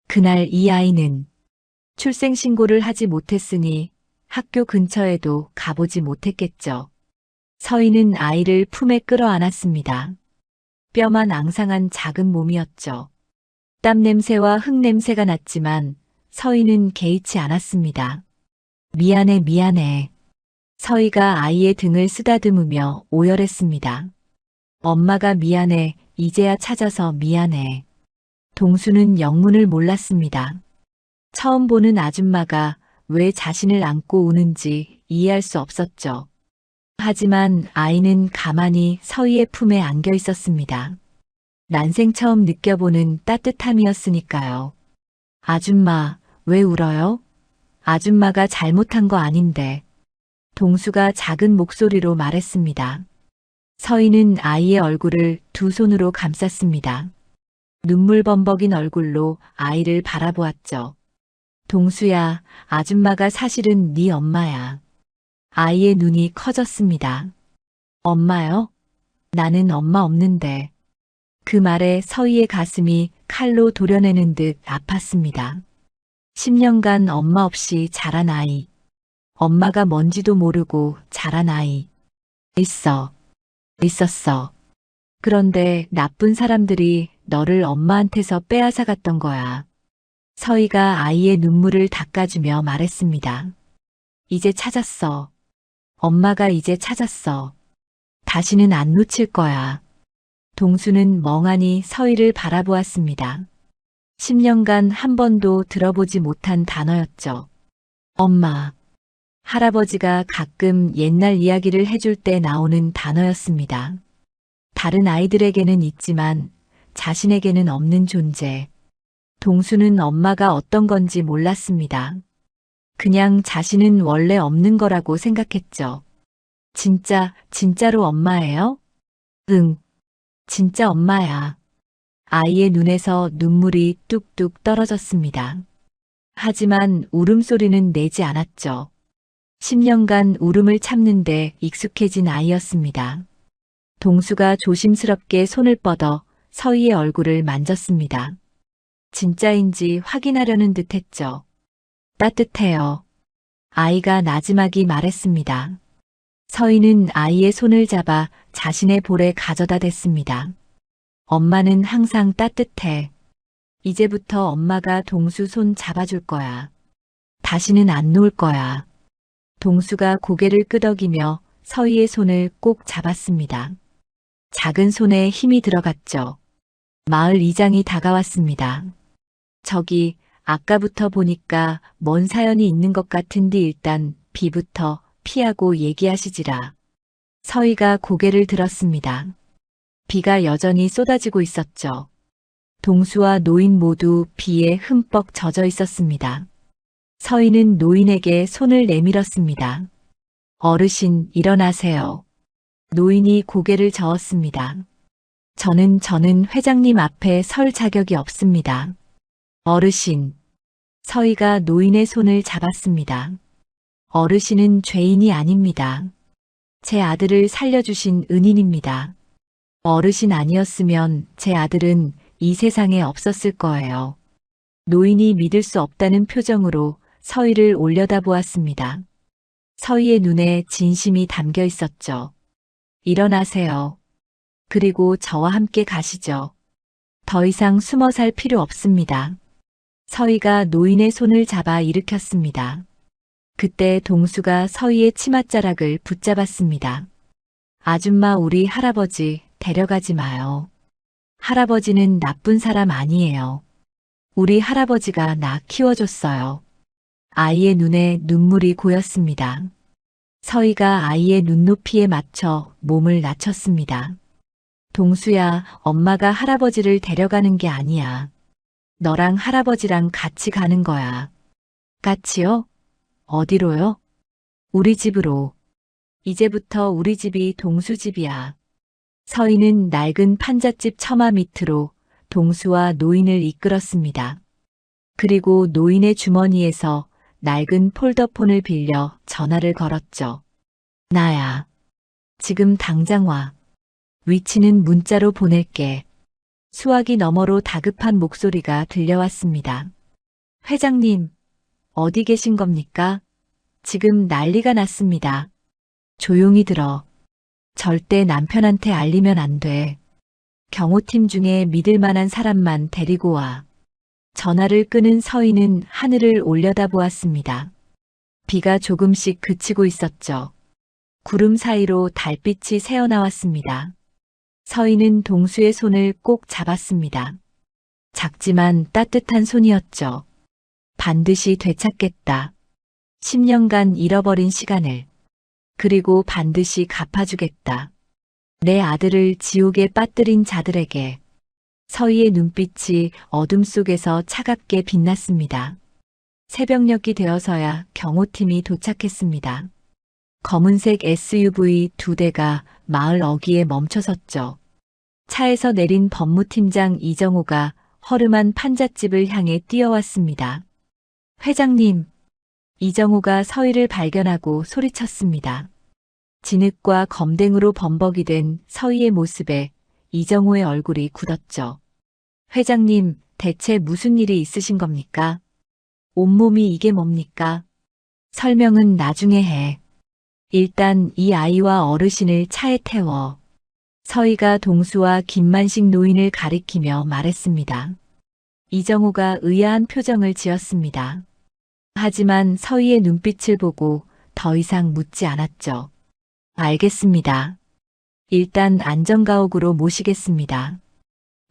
그날 이 아이는 출생신고를 하지 못했으니 학교 근처에도 가보지 못했겠죠. 서희는 아이를 품에 끌어안았습니다. 뼈만 앙상한 작은 몸이었죠. 땀 냄새와 흙 냄새가 났지만 서희는 개의치 않았습니다. 미안해, 미안해. 서희가 아이의 등을 쓰다듬으며 오열했습니다. 엄마가 미안해, 이제야 찾아서 미안해. 동수는 영문을 몰랐습니다. 처음 보는 아줌마가 왜 자신을 안고 우는지 이해할 수 없었죠. 하지만 아이는 가만히 서희의 품에 안겨 있었습니다. 난생 처음 느껴보는 따뜻함이었으니까요. 아줌마, 왜 울어요? 아줌마가 잘못한 거 아닌데. 동수가 작은 목소리로 말했습니다. 서희는 아이의 얼굴을 두 손으로 감쌌습니다. 눈물 범벅인 얼굴로 아이를 바라보았죠. 동수야, 아줌마가 사실은 네 엄마야. 아이의 눈이 커졌습니다. 엄마요? 나는 엄마 없는데. 그 말에 서희의 가슴이 칼로 도려내는 듯 아팠습니다. 10년간 엄마 없이 자란 아이. 엄마가 뭔지도 모르고 자란 아이. 있었어. 그런데 나쁜 사람들이 너를 엄마한테서 빼앗아 갔던 거야. 서희가 아이의 눈물을 닦아주며 말했습니다. 이제 찾았어. 엄마가 이제 찾았어. 다시는 안 놓칠 거야. 동수는 멍하니 서희를 바라보았습니다. 10년간 한 번도 들어보지 못한 단어였죠. 엄마. 할아버지가 가끔 옛날 이야기를 해줄 때 나오는 단어였습니다. 다른 아이들에게는 있지만 자신에게는 없는 존재. 동수는 엄마가 어떤 건지 몰랐습니다. 그냥 자신은 원래 없는 거라고 생각했죠. 진짜로 엄마예요? 응, 진짜 엄마야. 아이의 눈에서 눈물이 뚝뚝 떨어졌습니다. 하지만 울음소리는 내지 않았죠. 10년간 울음을 참는데 익숙해진 아이였습니다. 동수가 조심스럽게 손을 뻗어 서희의 얼굴을 만졌습니다. 진짜인지 확인하려는 듯 했죠. 따뜻해요. 아이가 나지막이 말했습니다. 서희는 아이의 손을 잡아 자신의 볼에 가져다 댔습니다. 엄마는 항상 따뜻해. 이제부터 엄마가 동수 손 잡아줄 거야. 다시는 안 놓을 거야. 동수가 고개를 끄덕이며 서희의 손을 꼭 잡았습니다. 작은 손에 힘이 들어갔죠. 마을 이장이 다가왔습니다. 저기 아까부터 보니까 뭔 사연이 있는 것 같은데 일단 비부터 피하고 얘기하시지라. 서희가 고개를 들었습니다. 비가 여전히 쏟아지고 있었죠. 동수와 노인 모두 비에 흠뻑 젖어 있었습니다. 서희는 노인에게 손을 내밀었습니다. 어르신, 일어나세요. 노인이 고개를 저었습니다. 저는 회장님 앞에 설 자격이 없습니다. 어르신. 서희가 노인의 손을 잡았습니다. 어르신은 죄인이 아닙니다. 제 아들을 살려주신 은인입니다. 어르신 아니었으면 제 아들은 이 세상에 없었을 거예요. 노인이 믿을 수 없다는 표정으로 서희를 올려다보았습니다. 서희의 눈에 진심이 담겨 있었죠. 일어나세요. 그리고 저와 함께 가시죠. 더 이상 숨어 살 필요 없습니다. 서희가 노인의 손을 잡아 일으켰습니다. 그때 동수가 서희의 치맛자락을 붙잡았습니다. 아줌마, 우리 할아버지 데려가지 마요. 할아버지는 나쁜 사람 아니에요. 우리 할아버지가 나 키워줬어요. 아이의 눈에 눈물이 고였습니다. 서희가 아이의 눈높이에 맞춰 몸을 낮췄습니다. 동수야, 엄마가 할아버지를 데려가는 게 아니야. 너랑 할아버지랑 같이 가는 거야. 같이요? 어디로요? 우리 집으로. 이제부터 우리 집이 동수 집이야. 서희는 낡은 판잣집 처마 밑으로 동수와 노인을 이끌었습니다. 그리고 노인의 주머니에서 낡은 폴더폰을 빌려 전화를 걸었죠. 나야. 지금 당장 와. 위치는 문자로 보낼게. 수화기 너머로 다급한 목소리가 들려왔습니다. 회장님, 어디 계신 겁니까? 지금 난리가 났습니다. 조용히 들어. 절대 남편한테 알리면 안 돼. 경호팀 중에 믿을 만한 사람만 데리고 와. 전화를 끄는 서희는 하늘을 올려다보았습니다. 비가 조금씩 그치고 있었죠. 구름 사이로 달빛이 새어나왔습니다. 서희는 동수의 손을 꼭 잡았습니다. 작지만 따뜻한 손이었죠. 반드시 되찾겠다. 10년간 잃어버린 시간을. 그리고 반드시 갚아주겠다. 내 아들을 지옥에 빠뜨린 자들에게. 서희의 눈빛이 어둠 속에서 차갑게 빛났습니다. 새벽녘이 되어서야 경호팀이 도착했습니다. 검은색 SUV 2대가 마을 어귀에 멈춰섰죠. 차에서 내린 법무팀장 이정호가 허름한 판잣집을 향해 뛰어왔습니다. 회장님. 이정호가 서희를 발견하고 소리쳤습니다. 진흙과 검댕으로 범벅이 된 서희의 모습에 이정호의 얼굴이 굳었죠. 회장님, 대체 무슨 일이 있으신 겁니까? 온몸이 이게 뭡니까? 설명은 나중에 해. 일단 이 아이와 어르신을 차에 태워. 서희가 동수와 김만식 노인을 가리키며 말했습니다. 이정호가 의아한 표정을 지었습니다. 하지만 서희의 눈빛을 보고 더 이상 묻지 않았죠. 알겠습니다. 일단 안전가옥으로 모시겠습니다.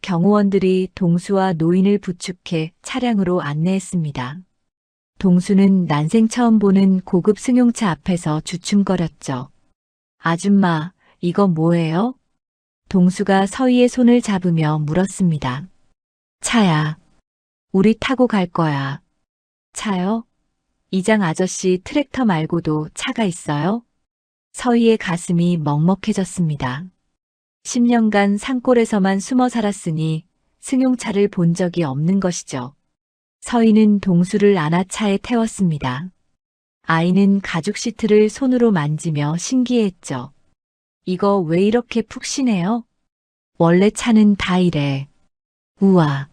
경호원들이 동수와 노인을 부축해 차량으로 안내했습니다. 동수는 난생 처음 보는 고급 승용차 앞에서 주춤거렸죠. 아줌마, 이거 뭐예요? 동수가 서희의 손을 잡으며 물었습니다. 차야. 우리 타고 갈 거야. 차요? 이장 아저씨 트랙터 말고도 차가 있어요? 서희의 가슴이 먹먹해졌습니다. 10년간 산골에서만 숨어 살았으니 승용차를 본 적이 없는 것이죠. 서희는 동수를 안아 차에 태웠습니다. 아이는 가죽 시트를 손으로 만지며 신기해했죠. 이거 왜 이렇게 푹신해요? 원래 차는 다 이래. 우와.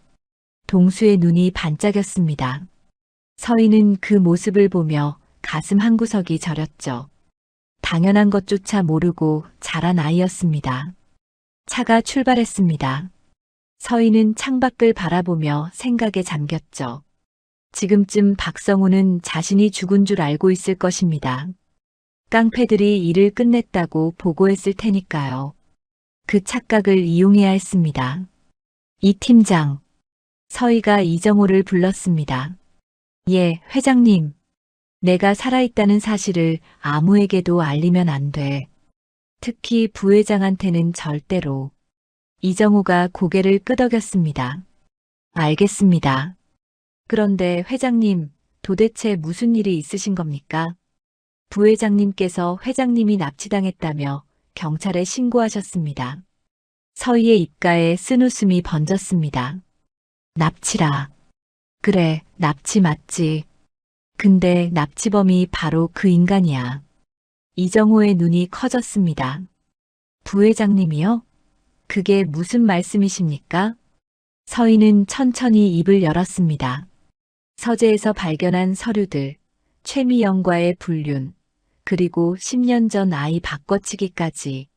동수의 눈이 반짝였습니다. 서희는 그 모습을 보며 가슴 한구석이 저렸죠. 당연한 것조차 모르고 자란 아이였습니다. 차가 출발했습니다. 서희는 창밖을 바라보며 생각에 잠겼죠. 지금쯤 박성우는 자신이 죽은 줄 알고 있을 것입니다. 깡패들이 일을 끝냈다고 보고했을 테니까요. 그 착각을 이용해야 했습니다. 이 팀장. 서희가 이정호를 불렀습니다. 예, 회장님. 내가 살아있다는 사실을 아무에게도 알리면 안 돼. 특히 부회장한테는 절대로. 이정호가 고개를 끄덕였습니다. 알겠습니다. 그런데 회장님, 도대체 무슨 일이 있으신 겁니까? 부회장님께서 회장님이 납치당했다며 경찰에 신고하셨습니다. 서희의 입가에 쓴웃음이 번졌습니다. 납치라. 그래, 납치 맞지. 근데 납치범이 바로 그 인간이야. 이정호의 눈이 커졌습니다. 부회장님이요? 그게 무슨 말씀이십니까? 서희는 천천히 입을 열었습니다. 서재에서 발견한 서류들, 최미영과의 불륜, 그리고 10년 전 아이 바꿔치기까지.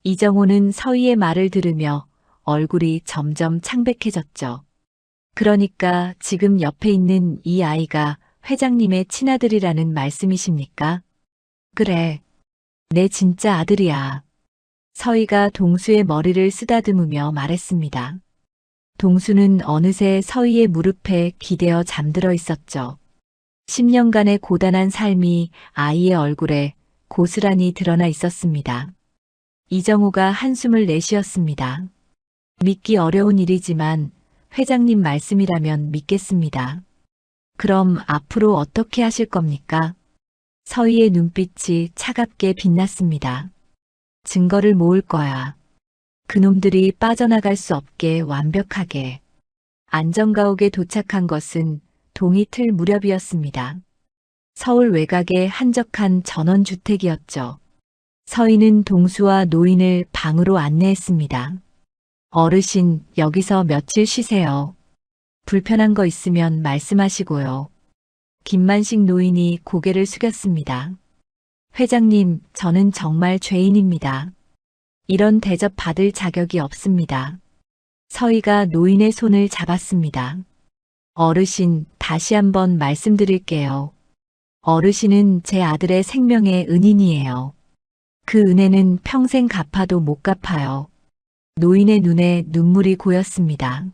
이정호는 서희의 말을 들으며 얼굴이 점점 창백해졌죠. 그러니까 지금 옆에 있는 이 아이가 회장님의 친아들이라는 말씀이십니까? 그래. 내 진짜 아들이야. 서희가 동수의 머리를 쓰다듬으며 말했습니다. 동수는 어느새 서희의 무릎에 기대어 잠들어 있었죠. 10년간의 고단한 삶이 아이의 얼굴에 고스란히 드러나 있었습니다. 이정호가 한숨을 내쉬었습니다. 믿기 어려운 일이지만 회장님 말씀이라면 믿겠습니다. 그럼 앞으로 어떻게 하실 겁니까? 서희의 눈빛이 차갑게 빛났습니다. 증거를 모을 거야. 그놈들이 빠져나갈 수 없게 완벽하게. 안전가옥에 도착한 것은 동이틀 무렵이었습니다. 서울 외곽의 한적한 전원주택이었죠. 서희는 동수와 노인을 방으로 안내했습니다. 어르신, 여기서 며칠 쉬세요. 불편한 거 있으면 말씀하시고요. 김만식 노인이 고개를 숙였습니다. 회장님, 저는 정말 죄인입니다. 이런 대접 받을 자격이 없습니다. 서희가 노인의 손을 잡았습니다. 어르신, 다시 한번 말씀드릴게요. 어르신은 제 아들의 생명의 은인이에요. 그 은혜는 평생 갚아도 못 갚아요. 노인의 눈에 눈물이 고였습니다.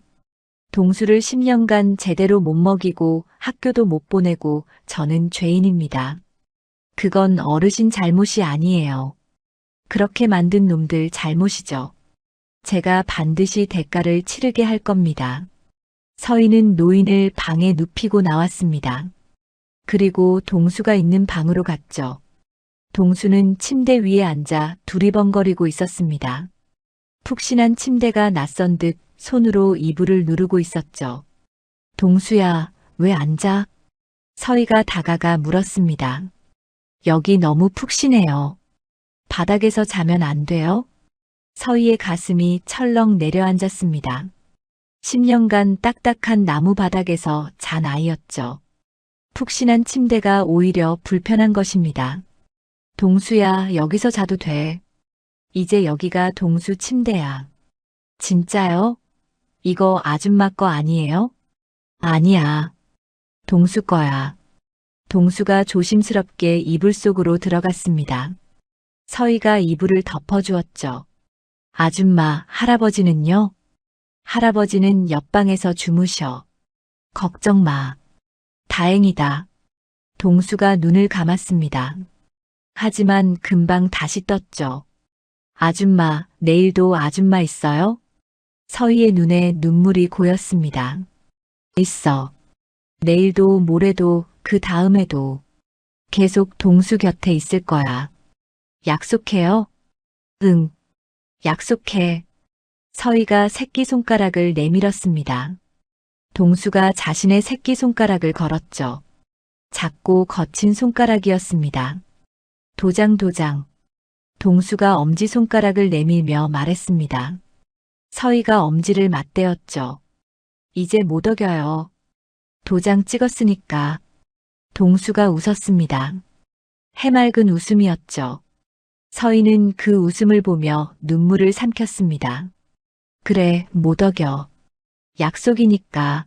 동수를 10년간 제대로 못 먹이고 학교도 못 보내고 저는 죄인입니다. 그건 어르신 잘못이 아니에요. 그렇게 만든 놈들 잘못이죠. 제가 반드시 대가를 치르게 할 겁니다. 서희는 노인을 방에 눕히고 나왔습니다. 그리고 동수가 있는 방으로 갔죠. 동수는 침대 위에 앉아 두리번거리고 있었습니다. 푹신한 침대가 낯선 듯 손으로 이불을 누르고 있었죠. 동수야, 왜 앉아? 서희가 다가가 물었습니다. 여기 너무 푹신해요. 바닥에서 자면 안 돼요? 서희의 가슴이 철렁 내려앉았습니다. 10년간 딱딱한 나무 바닥에서 잔 아이였죠. 푹신한 침대가 오히려 불편한 것입니다. 동수야, 여기서 자도 돼. 이제 여기가 동수 침대야. 진짜요? 이거 아줌마 거 아니에요? 아니야. 동수 거야. 동수가 조심스럽게 이불 속으로 들어갔습니다. 서희가 이불을 덮어주었죠. 아줌마, 할아버지는요? 할아버지는 옆방에서 주무셔. 걱정 마. 다행이다. 동수가 눈을 감았습니다. 하지만 금방 다시 떴죠. 아줌마, 내일도 아줌마 있어요? 서희의 눈에 눈물이 고였습니다. 있어. 내일도 모레도 그 다음에도 계속 동수 곁에 있을 거야. 약속해요? 응. 약속해. 서희가 새끼손가락을 내밀었습니다. 동수가 자신의 새끼손가락을 걸었죠. 작고 거친 손가락이었습니다. 도장. 동수가 엄지손가락을 내밀며 말했습니다. 서희가 엄지를 맞대었죠. 이제 못 어겨요. 도장 찍었으니까. 동수가 웃었습니다. 해맑은 웃음이었죠. 서희는 그 웃음을 보며 눈물을 삼켰습니다. 그래, 못 어겨. 약속이니까.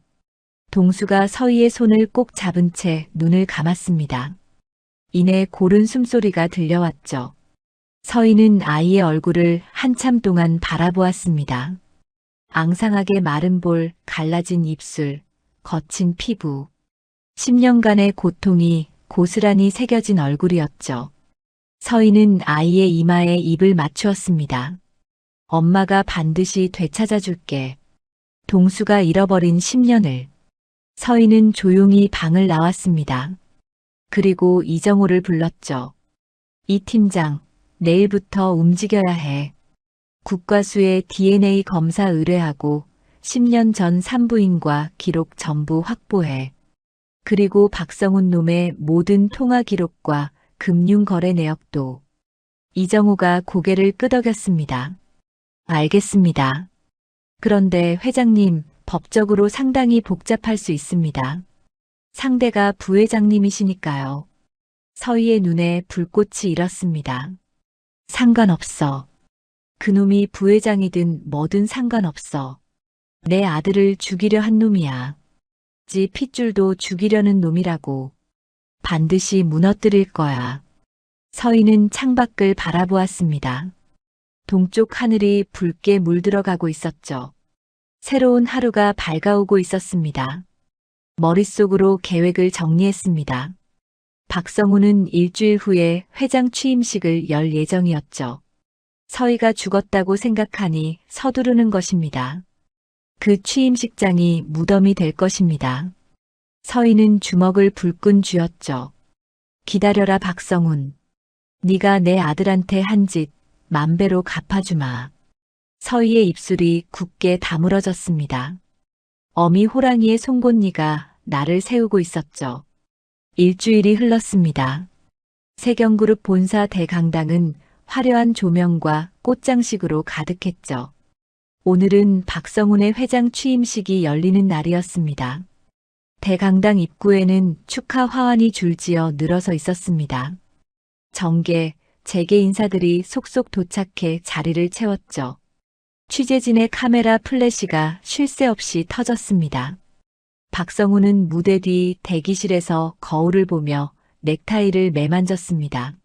동수가 서희의 손을 꼭 잡은 채 눈을 감았습니다. 이내 고른 숨소리가 들려왔죠. 서희는 아이의 얼굴을 한참 동안 바라보았습니다. 앙상하게 마른 볼, 갈라진 입술, 거친 피부. 10년간의 고통이 고스란히 새겨진 얼굴이었죠. 서희는 아이의 이마에 입을 맞추었습니다. 엄마가 반드시 되찾아 줄게. 동수가 잃어버린 10년을. 서희는 조용히 방을 나왔습니다. 그리고 이정호를 불렀죠. 이 팀장, 내일부터 움직여야 해. 국과수의 DNA 검사 의뢰하고 10년 전 산부인과 기록 전부 확보해. 그리고 박성훈 놈의 모든 통화 기록과 금융거래 내역도. 이정호가 고개를 끄덕였습니다. 알겠습니다. 그런데 회장님, 법적으로 상당히 복잡할 수 있습니다. 상대가 부회장님이시니까요. 서희의 눈에 불꽃이 일었습니다. 상관없어. 그놈이 부회장이든 뭐든 상관없어. 내 아들을 죽이려 한 놈이야. 지 핏줄도 죽이려는 놈이라고. 반드시 무너뜨릴 거야. 서희는 창밖을 바라보았습니다. 동쪽 하늘이 붉게 물들어가고 있었죠. 새로운 하루가 밝아오고 있었습니다. 머릿속으로 계획을 정리했습니다. 박성훈은 일주일 후에 회장 취임식을 열 예정이었죠. 서희가 죽었다고 생각하니 서두르는 것입니다. 그 취임식장이 무덤이 될 것입니다. 서희는 주먹을 불끈 쥐었죠. 기다려라 박성훈. 네가 내 아들한테 한 짓 만배로 갚아주마. 서희의 입술이 굳게 다물어졌습니다. 어미 호랑이의 송곳니가 나를 세우고 있었죠. 일주일이 흘렀습니다. 세경그룹 본사 대강당은 화려한 조명과 꽃장식으로 가득했죠. 오늘은 박성훈의 회장 취임식이 열리는 날이었습니다. 대강당 입구에는 축하 화환이 줄지어 늘어서 있었습니다. 정계, 재계 인사들이 속속 도착해 자리를 채웠죠. 취재진의 카메라 플래시가 쉴 새 없이 터졌습니다. 박성훈은 무대 뒤 대기실에서 거울을 보며 넥타이를 매만졌습니다.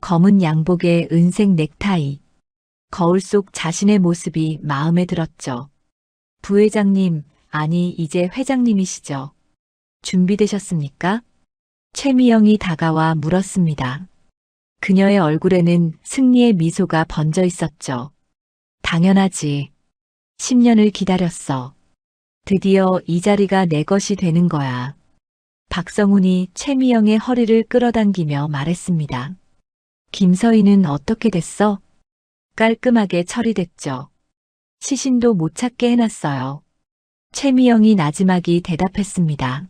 검은 양복에 은색 넥타이. 거울 속 자신의 모습이 마음에 들었죠. 부회장님, 아니 이제 회장님이시죠. 준비되셨습니까? 최미영이 다가와 물었습니다. 그녀의 얼굴에는 승리의 미소가 번져 있었죠. 당연하지. 10년을 기다렸어. 드디어 이 자리가 내 것이 되는 거야. 박성훈이 최미영의 허리를 끌어당기며 말했습니다. 김서희는 어떻게 됐어? 깔끔하게 처리됐죠. 시신도 못 찾게 해놨어요. 최미영이 나지막이 대답했습니다.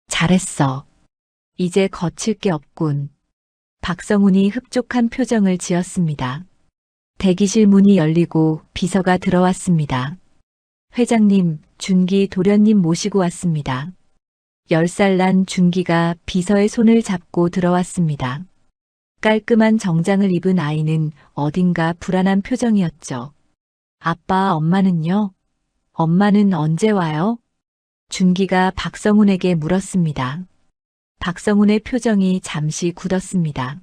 잘했어. 이제 거칠 게 없군. 박성훈이 흡족한 표정을 지었습니다. 대기실 문이 열리고 비서가 들어왔습니다. 회장님, 준기 도련님 모시고 왔습니다. 10살 난 준기가 비서의 손을 잡고 들어왔습니다. 깔끔한 정장을 입은 아이는 어딘가 불안한 표정이었죠. 아빠, 엄마는요? 엄마는 언제 와요? 준기가 박성훈에게 물었습니다. 박성훈의 표정이 잠시 굳었습니다.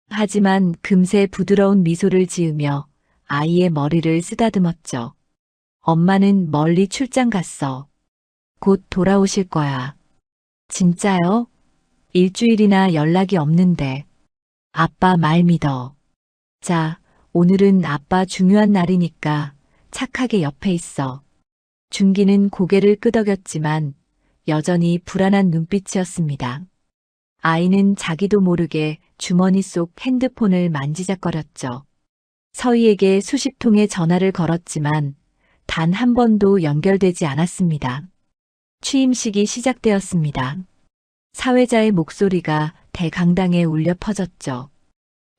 하지만 금세 부드러운 미소를 지으며 아이의 머리를 쓰다듬었죠. 엄마는 멀리 출장 갔어. 곧 돌아오실 거야. 진짜요? 일주일이나 연락이 없는데. 아빠 말 믿어. 자, 오늘은 아빠 중요한 날이니까 착하게 옆에 있어. 준기는 고개를 끄덕였지만 여전히 불안한 눈빛이었습니다. 아이는 자기도 모르게 주머니 속 핸드폰을 만지작거렸죠. 서희에게 수십 통의 전화를 걸었지만 단 한 번도 연결되지 않았습니다. 취임식이 시작되었습니다. 사회자의 목소리가 대강당에 울려 퍼졌죠.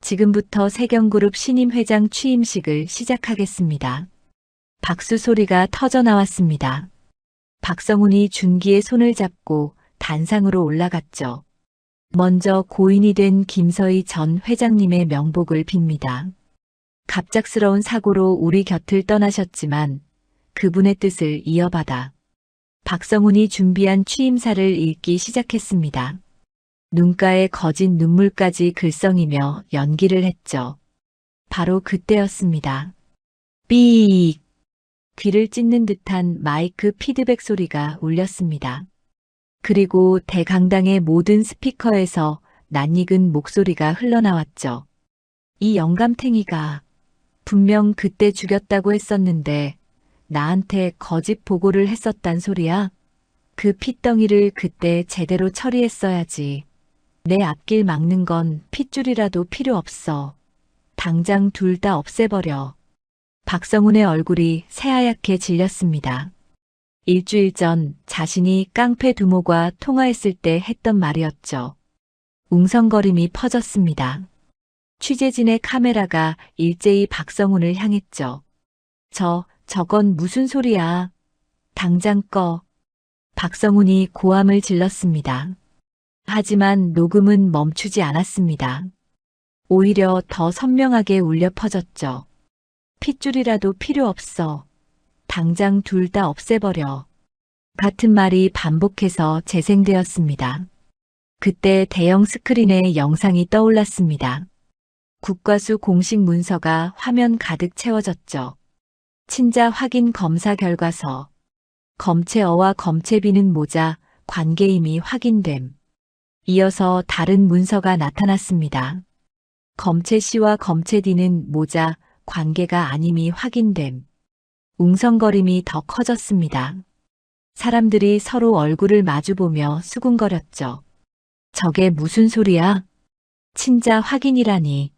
지금부터 세경그룹 신임 회장 취임식을 시작하겠습니다. 박수 소리가 터져 나왔습니다. 박성훈이 준기의 손을 잡고 단상으로 올라갔죠. 먼저 고인이 된 김서희 전 회장님의 명복을 빕니다. 갑작스러운 사고로 우리 곁을 떠나셨지만 그분의 뜻을 이어받아 박성훈이 준비한 취임사를 읽기 시작했습니다. 눈가에 거진 눈물까지 글썽이며 연기를 했죠. 바로 그때였습니다. 삐익! 귀를 찢는 듯한 마이크 피드백 소리가 울렸습니다. 그리고 대강당의 모든 스피커에서 낯익은 목소리가 흘러나왔죠. 이 영감탱이가 분명 그때 죽였다고 했었는데 나한테 거짓 보고를 했었단 소리야? 그 핏덩이를 그때 제대로 처리했어야지. 내 앞길 막는 건 핏줄이라도 필요 없어. 당장 둘 다 없애버려. 박성훈의 얼굴이 새하얗게 질렸습니다. 일주일 전 자신이 깡패 두모과 통화했을 때 했던 말이었죠. 웅성거림이 퍼졌습니다. 취재진의 카메라가 일제히 박성훈을 향했죠. 저건 무슨 소리야. 당장 꺼. 박성훈이 고함을 질렀습니다. 하지만 녹음은 멈추지 않았습니다. 오히려 더 선명하게 울려 퍼졌죠. 핏줄이라도 필요 없어. 당장 둘 다 없애버려. 같은 말이 반복해서 재생되었습니다. 그때 대형 스크린에 영상이 떠올랐습니다. 국과수 공식 문서가 화면 가득 채워졌죠. 친자 확인 검사 결과서, 검체어와 검체비는 모자, 관계임이 확인됨. 이어서 다른 문서가 나타났습니다. 검체씨와 검체디는 모자, 관계가 아님이 확인됨. 웅성거림이 더 커졌습니다. 사람들이 서로 얼굴을 마주보며 수군거렸죠. 저게 무슨 소리야? 친자 확인이라니.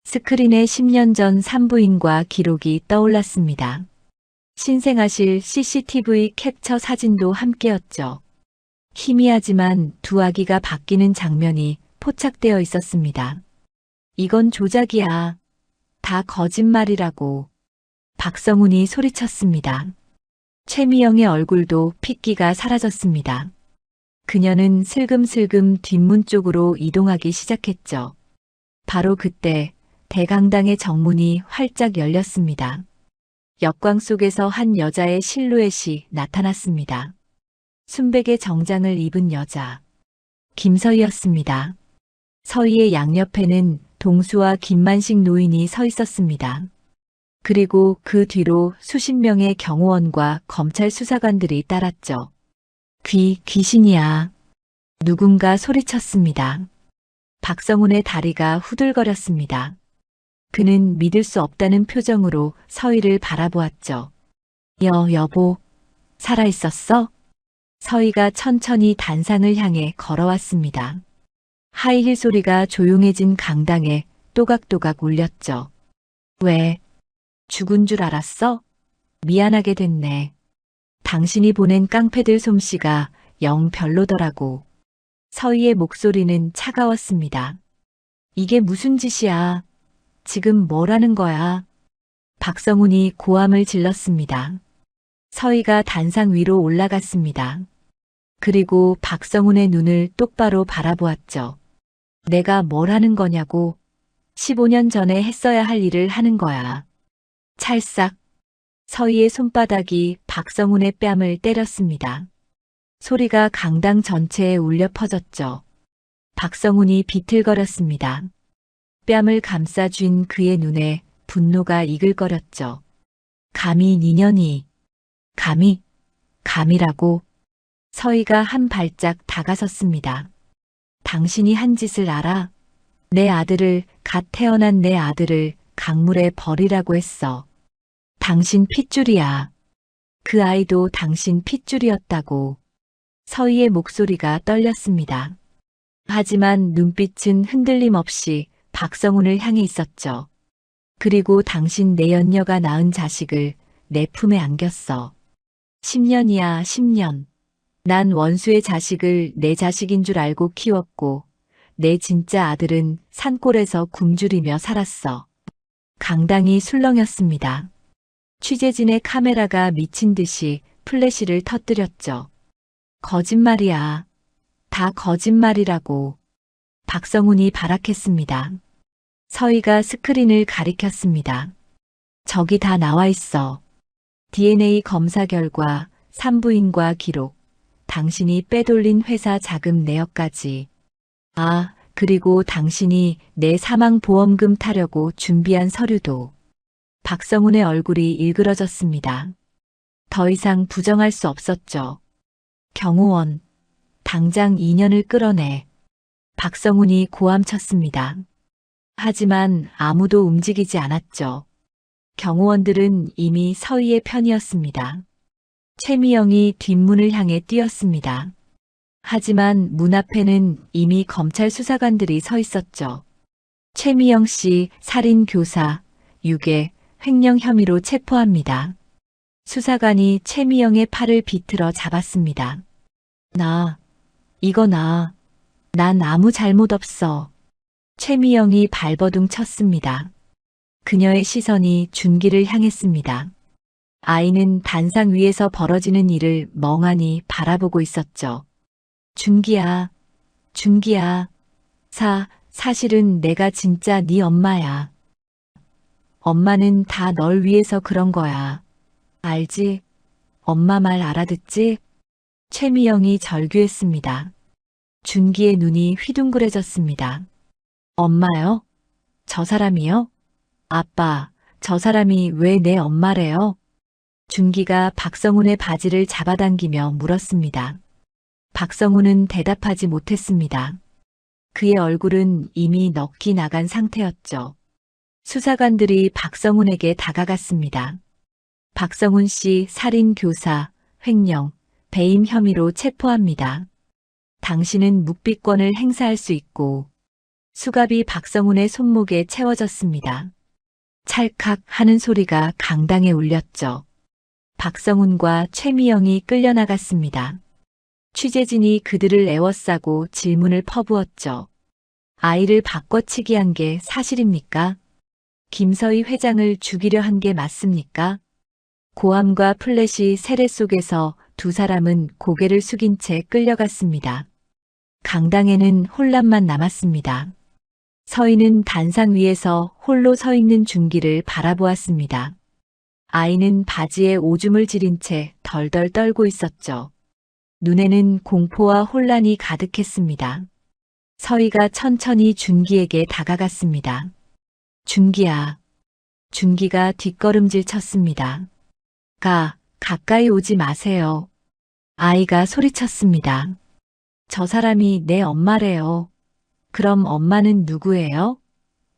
스크린에 10년 전 산부인과 기록이 떠올랐습니다. 신생아실 CCTV 캡처 사진도 함께였죠. 희미하지만 두 아기가 바뀌는 장면이 포착되어 있었습니다. 이건 조작이야. 다 거짓말이라고. 박성훈이 소리쳤습니다. 최미영의 얼굴도 핏기가 사라졌습니다. 그녀는 슬금슬금 뒷문 쪽으로 이동하기 시작했죠. 바로 그때 대강당의 정문이 활짝 열렸습니다. 역광 속에서 한 여자의 실루엣이 나타났습니다. 순백의 정장을 입은 여자. 김서희였습니다. 서희의 양옆에는 동수와 김만식 노인이 서 있었습니다. 그리고 그 뒤로 수십 명의 경호원과 검찰 수사관들이 따랐죠. 귀신이야. 누군가 소리쳤습니다. 박성훈의 다리가 후들거렸습니다. 그는 믿을 수 없다는 표정으로 서희를 바라보았죠. 여보, 살아있었어? 서희가 천천히 단상을 향해 걸어왔습니다. 하이힐 소리가 조용해진 강당에 또각또각 울렸죠. 왜? 죽은 줄 알았어? 미안하게 됐네. 당신이 보낸 깡패들 솜씨가 영 별로더라고. 서희의 목소리는 차가웠습니다. 이게 무슨 짓이야? 지금 뭐라는 거야? 박성훈이 고함을 질렀습니다. 서희가 단상 위로 올라갔습니다. 그리고 박성훈의 눈을 똑바로 바라보았죠. 내가 뭘 하는 거냐고. 15년 전에 했어야 할 일을 하는 거야. 찰싹. 서희의 손바닥이 박성훈의 뺨을 때렸습니다. 소리가 강당 전체에 울려 퍼졌죠. 박성훈이 비틀거렸습니다. 뺨을 감싸쥔 그의 눈에 분노가 이글거렸죠. 감히 니년이. 감이라고. 서희가 한 발짝 다가섰습니다. 당신이 한 짓을 알아? 내 아들을, 갓 태어난 내 아들을 강물에 버리라고 했어. 당신 핏줄이야. 그 아이도 당신 핏줄이었다고. 서희의 목소리가 떨렸습니다. 하지만 눈빛은 흔들림 없이 박성훈을 향해 있었죠. 그리고 당신 내연녀가 낳은 자식을 내 품에 안겼어. 10년이야, 10년. 난 원수의 자식을 내 자식인 줄 알고 키웠고 내 진짜 아들은 산골에서 굶주리며 살았어. 강당이 술렁였습니다. 취재진의 카메라가 미친 듯이 플래시를 터뜨렸죠. 거짓말이야. 다 거짓말이라고. 박성훈이 발악했습니다. 서희가 스크린을 가리켰습니다. 저기 다 나와 있어. DNA 검사 결과, 산부인과 기록, 당신이 빼돌린 회사 자금 내역까지. 아, 그리고 당신이 내 사망보험금 타려고 준비한 서류도. 박성훈의 얼굴이 일그러졌습니다. 더 이상 부정할 수 없었죠. 경호원, 당장 2년을 끌어내. 박성훈이 고함쳤습니다. 하지만 아무도 움직이지 않았죠. 경호원들은 이미 서희의 편이었습니다. 최미영이 뒷문을 향해 뛰었습니다. 하지만 문 앞에는 이미 검찰 수사관들이 서 있었죠. 최미영 씨 살인 교사, 유괴, 횡령 혐의로 체포합니다. 수사관이 최미영의 팔을 비틀어 잡았습니다. 이거 나. 난 아무 잘못 없어. 최미영이 발버둥 쳤습니다. 그녀의 시선이 준기를 향했습니다. 아이는 단상 위에서 벌어지는 일을 멍하니 바라보고 있었죠. 준기야. 사실은 내가 진짜 네 엄마야. 엄마는 다 널 위해서 그런 거야. 알지? 엄마 말 알아듣지? 최미영이 절규했습니다. 준기의 눈이 휘둥그레졌습니다. 엄마요? 저 사람이요? 아빠, 저 사람이 왜 내 엄마래요? 준기가 박성훈의 바지를 잡아당기며 물었습니다. 박성훈은 대답하지 못했습니다. 그의 얼굴은 이미 넋이 나간 상태였죠. 수사관들이 박성훈에게 다가갔습니다. 박성훈 씨 살인 교사, 횡령, 배임 혐의로 체포합니다. 당신은 묵비권을 행사할 수 있고. 수갑이 박성훈의 손목에 채워졌습니다. 찰칵 하는 소리가 강당에 울렸죠. 박성훈과 최미영이 끌려나갔습니다. 취재진이 그들을 에워싸고 질문을 퍼부었죠. 아이를 바꿔치기 한 게 사실입니까? 김서희 회장을 죽이려 한 게 맞습니까? 고함과 플래시 세례 속에서 두 사람은 고개를 숙인 채 끌려갔습니다. 강당에는 혼란만 남았습니다. 서희는 단상 위에서 홀로 서 있는 준기를 바라보았습니다. 아이는 바지에 오줌을 지린 채 덜덜 떨고 있었죠. 눈에는 공포와 혼란이 가득했습니다. 서희가 천천히 준기에게 다가갔습니다. 준기야. 준기가 뒷걸음질 쳤습니다. 가까이 오지 마세요. 아이가 소리쳤습니다. 저 사람이 내 엄마래요. 그럼 엄마는 누구예요?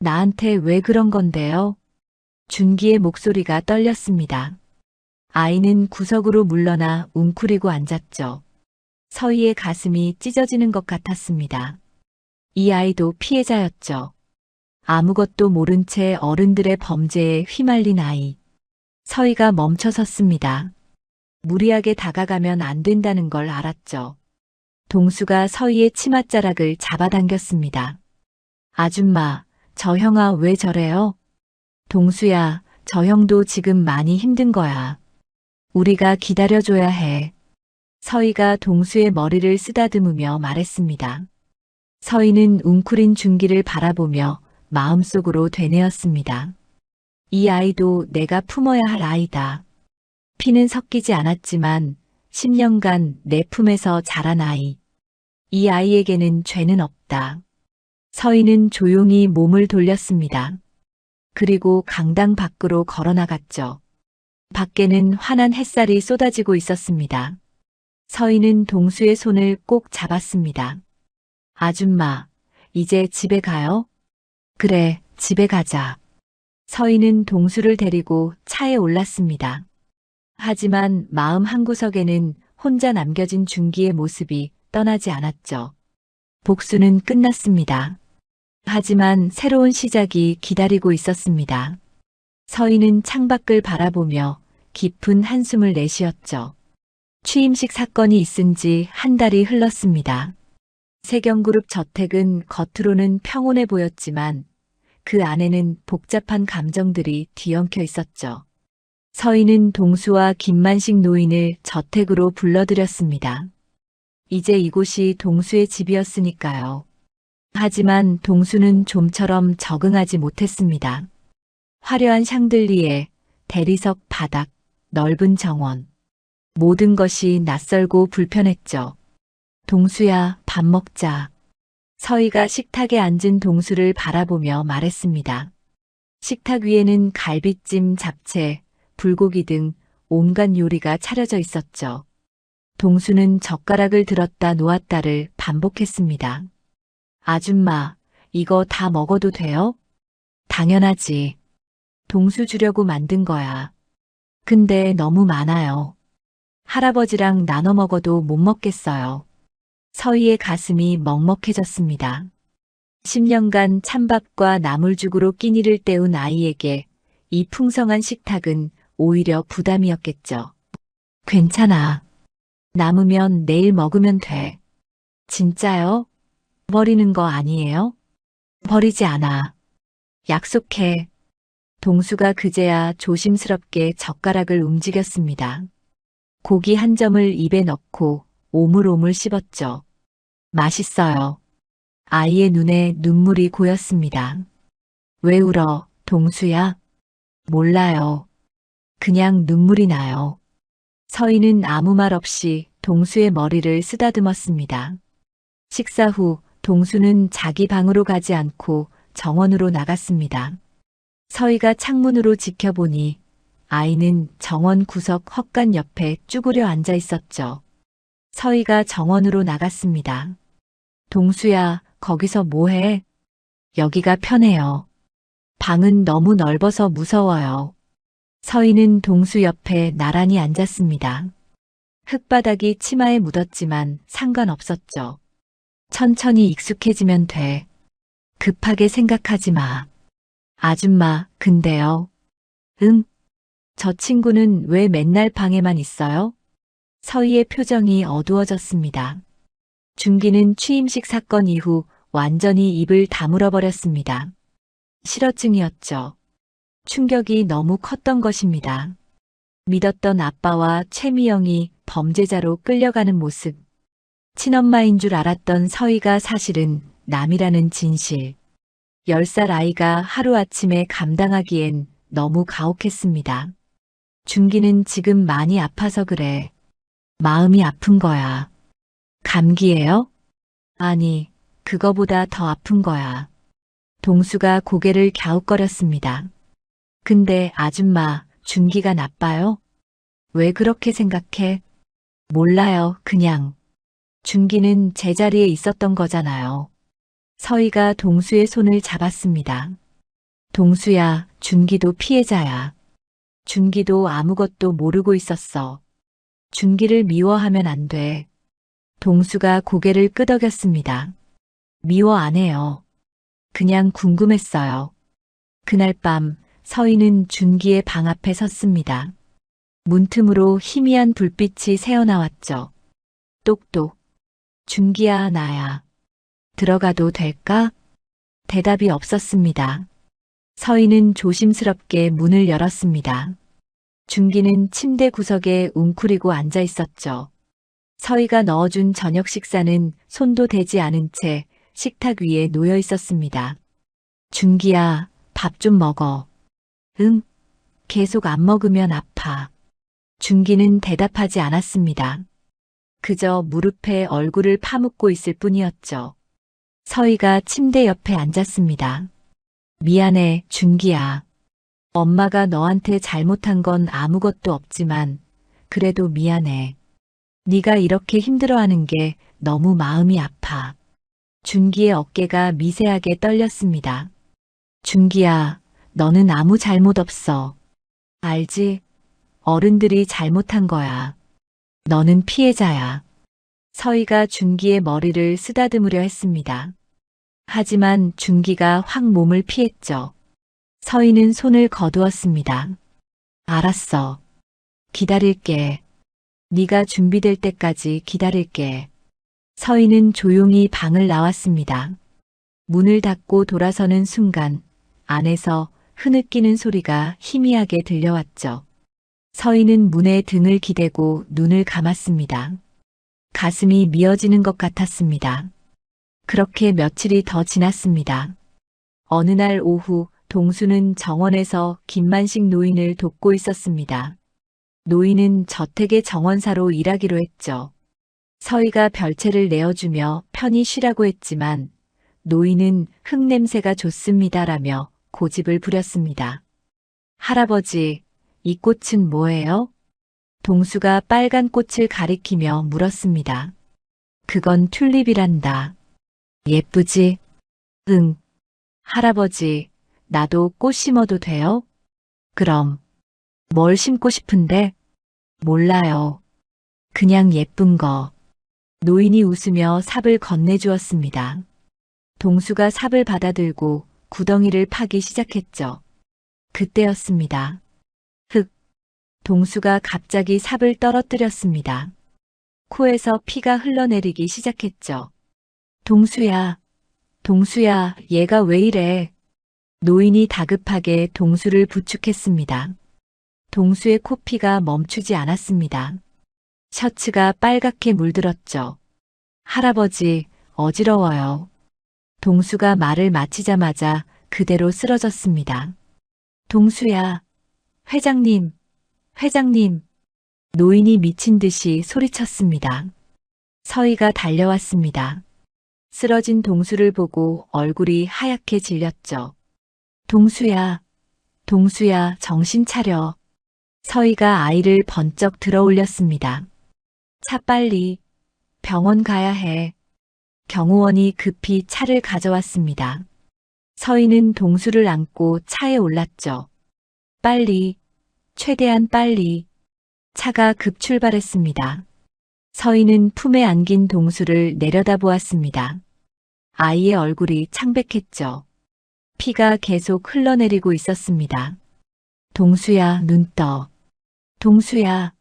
나한테 왜 그런 건데요? 준기의 목소리가 떨렸습니다. 아이는 구석으로 물러나 웅크리고 앉았죠. 서희의 가슴이 찢어지는 것 같았습니다. 이 아이도 피해자였죠. 아무것도 모른 채 어른들의 범죄에 휘말린 아이. 서희가 멈춰섰습니다. 무리하게 다가가면 안 된다는 걸 알았죠. 동수가 서희의 치맛자락을 잡아당겼습니다. 아줌마, 저 형아 왜 저래요? 동수야, 저 형도 지금 많이 힘든 거야. 우리가 기다려줘야 해. 서희가 동수의 머리를 쓰다듬으며 말했습니다. 서희는 웅크린 준기를 바라보며 마음속으로 되뇌었습니다. 이 아이도 내가 품어야 할 아이다. 피는 섞이지 않았지만 10년간 내 품에서 자란 아이. 이 아이에게는 죄는 없다. 서희는 조용히 몸을 돌렸습니다. 그리고 강당 밖으로 걸어나갔죠. 밖에는 환한 햇살이 쏟아지고 있었습니다. 서희는 동수의 손을 꼭 잡았습니다. 아줌마, 이제 집에 가요? 그래, 집에 가자. 서희는 동수를 데리고 차에 올랐습니다. 하지만 마음 한구석에는 혼자 남겨진 준기의 모습이 떠나지 않았죠. 복수는 끝났습니다. 하지만 새로운 시작이 기다리고 있었습니다. 서희는 창밖을 바라보며 깊은 한숨을 내쉬었죠. 취임식 사건이 있은 지 한 달이 흘렀습니다. 세경그룹 저택은 겉으로는 평온해 보였지만 그 안에는 복잡한 감정들이 뒤엉켜 있었죠. 서희는 동수와 김만식 노인을 저택으로 불러들였습니다. 이제 이곳이 동수의 집이었으니까요. 하지만 동수는 좀처럼 적응하지 못했습니다. 화려한 샹들리에, 대리석 바닥, 넓은 정원. 모든 것이 낯설고 불편했죠. 동수야, 밥 먹자. 서희가 식탁에 앉은 동수를 바라보며 말했습니다. 식탁 위에는 갈비찜, 잡채, 불고기 등 온갖 요리가 차려져 있었죠. 동수는 젓가락을 들었다 놓았다를 반복했습니다. 아줌마, 이거 다 먹어도 돼요? 당연하지. 동수 주려고 만든 거야. 근데 너무 많아요. 할아버지랑 나눠 먹어도 못 먹겠어요. 서희의 가슴이 먹먹해졌습니다. 10년간 찬밥과 나물죽으로 끼니를 때운 아이에게 이 풍성한 식탁은 오히려 부담이었겠죠. 괜찮아. 남으면 내일 먹으면 돼. 진짜요? 버리는 거 아니에요? 버리지 않아. 약속해. 동수가 그제야 조심스럽게 젓가락을 움직였습니다. 고기 한 점을 입에 넣고 오물오물 씹었죠. 맛있어요. 아이의 눈에 눈물이 고였습니다. 왜 울어, 동수야? 몰라요. 그냥 눈물이 나요. 서희는 아무 말 없이 동수의 머리를 쓰다듬었습니다. 식사 후 동수는 자기 방으로 가지 않고 정원으로 나갔습니다. 서희가 창문으로 지켜보니 아이는 정원 구석 헛간 옆에 쭈그려 앉아 있었죠. 서희가 정원으로 나갔습니다. 동수야, 거기서 뭐해? 여기가 편해요. 방은 너무 넓어서 무서워요. 서희는 동수 옆에 나란히 앉았습니다. 흙바닥이 치마에 묻었지만 상관없었죠. 천천히 익숙해지면 돼. 급하게 생각하지 마. 아줌마, 근데요. 응? 저 친구는 왜 맨날 방에만 있어요? 서희의 표정이 어두워졌습니다. 준기는 취임식 사건 이후 완전히 입을 다물어 버렸습니다. 실어증이었죠. 충격이 너무 컸던 것입니다. 믿었던 아빠와 최미영이 범죄자로 끌려가는 모습. 친엄마인 줄 알았던 서희가 사실은 남이라는 진실. 10살 아이가 하루아침에 감당하기엔 너무 가혹했습니다. 준기는 지금 많이 아파서 그래. 마음이 아픈 거야. 감기예요? 아니, 그거보다 더 아픈 거야. 동수가 고개를 갸웃거렸습니다. 근데 아줌마, 준기가 나빠요? 왜 그렇게 생각해? 몰라요, 그냥. 준기는 제자리에 있었던 거잖아요. 서희가 동수의 손을 잡았습니다. 동수야, 준기도 피해자야. 준기도 아무것도 모르고 있었어. 준기를 미워하면 안 돼. 동수가 고개를 끄덕였습니다. 미워 안 해요. 그냥 궁금했어요. 그날 밤 서희는 준기의 방 앞에 섰습니다. 문틈으로 희미한 불빛이 새어나왔죠. 똑똑. 준기야, 나야. 들어가도 될까? 대답이 없었습니다. 서희는 조심스럽게 문을 열었습니다. 준기는 침대 구석에 웅크리고 앉아 있었죠. 서희가 넣어준 저녁 식사는 손도 대지 않은 채 식탁 위에 놓여 있었습니다. 준기야, 밥 좀 먹어. 응? 계속 안 먹으면 아파. 준기는 대답하지 않았습니다. 그저 무릎에 얼굴을 파묻고 있을 뿐이었죠. 서희가 침대 옆에 앉았습니다. 미안해, 준기야. 엄마가 너한테 잘못한 건 아무것도 없지만 그래도 미안해. 네가 이렇게 힘들어하는 게 너무 마음이 아파. 준기의 어깨가 미세하게 떨렸습니다. 준기야, 너는 아무 잘못 없어. 알지? 어른들이 잘못한 거야. 너는 피해자야. 서희가 준기의 머리를 쓰다듬으려 했습니다. 하지만 준기가 확 몸을 피했죠. 서희는 손을 거두었습니다. 알았어. 기다릴게. 네가 준비될 때까지 기다릴게. 서희는 조용히 방을 나왔습니다. 문을 닫고 돌아서는 순간 안에서 흐느끼는 소리가 희미하게 들려왔죠. 서희는 문에 등을 기대고 눈을 감았습니다. 가슴이 미어지는 것 같았습니다. 그렇게 며칠이 더 지났습니다. 어느 날 오후 동수는 정원에서 김만식 노인을 돕고 있었습니다. 노인은 저택의 정원사로 일하기로 했죠. 서희가 별채를 내어주며 편히 쉬라고 했지만 노인은 흙냄새가 좋습니다라며 고집을 부렸습니다. 할아버지, 이 꽃은 뭐예요? 동수가 빨간 꽃을 가리키며 물었습니다. 그건 튤립이란다. 예쁘지? 응. 할아버지, 나도 꽃 심어도 돼요? 그럼. 뭘 심고 싶은데? 몰라요. 그냥 예쁜 거. 노인이 웃으며 삽을 건네주었습니다. 동수가 삽을 받아들고 구덩이를 파기 시작했죠. 그때였습니다. 흑. 동수가 갑자기 삽을 떨어뜨렸습니다. 코에서 피가 흘러내리기 시작했죠. 동수야, 동수야, 얘가 왜 이래? 노인이 다급하게 동수를 부축했습니다. 동수의 코피가 멈추지 않았습니다. 셔츠가 빨갛게 물들었죠. 할아버지, 어지러워요. 동수가 말을 마치자마자 그대로 쓰러졌습니다. 동수야, 회장님, 회장님. 노인이 미친 듯이 소리쳤습니다. 서희가 달려왔습니다. 쓰러진 동수를 보고 얼굴이 하얗게 질렸죠. 동수야, 동수야, 정신 차려. 서희가 아이를 번쩍 들어 올렸습니다. 차 빨리. 병원 가야 해. 경호원이 급히 차를 가져왔습니다. 서희는 동수를 안고 차에 올랐죠. 빨리. 최대한 빨리. 차가 급출발했습니다. 서희는 품에 안긴 동수를 내려다보았습니다. 아이의 얼굴이 창백했죠. 피가 계속 흘러내리고 있었습니다. 동수야, 눈 떠. 동수야.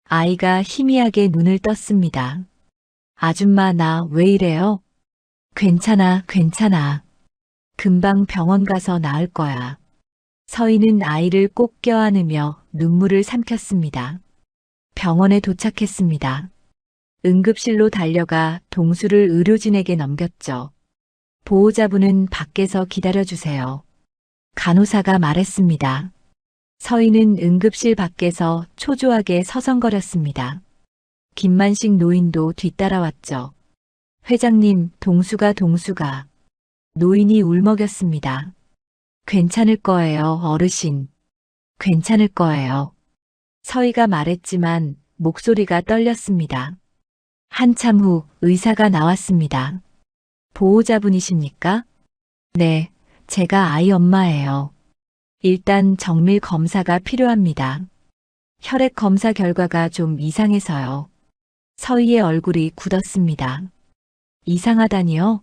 아이가 희미하게 눈을 떴습니다. 아줌마, 나 왜 이래요? 괜찮아, 괜찮아. 금방 병원 가서 나을 거야. 서희는 아이를 꼭 껴안으며 눈물을 삼켰습니다. 병원에 도착했습니다. 응급실로 달려가 동수를 의료진에게 넘겼죠. 보호자분은 밖에서 기다려주세요. 간호사가 말했습니다. 서희는 응급실 밖에서 초조하게 서성거렸습니다. 김만식 노인도 뒤따라왔죠. 회장님, 동수가. 노인이 울먹였습니다. 괜찮을 거예요, 어르신. 괜찮을 거예요. 서희가 말했지만 목소리가 떨렸습니다. 한참 후 의사가 나왔습니다. 보호자분이십니까? 네, 제가 아이 엄마예요. 일단 정밀 검사가 필요합니다. 혈액 검사 결과가 좀 이상해서요. 서희의 얼굴이 굳었습니다. 이상하다니요?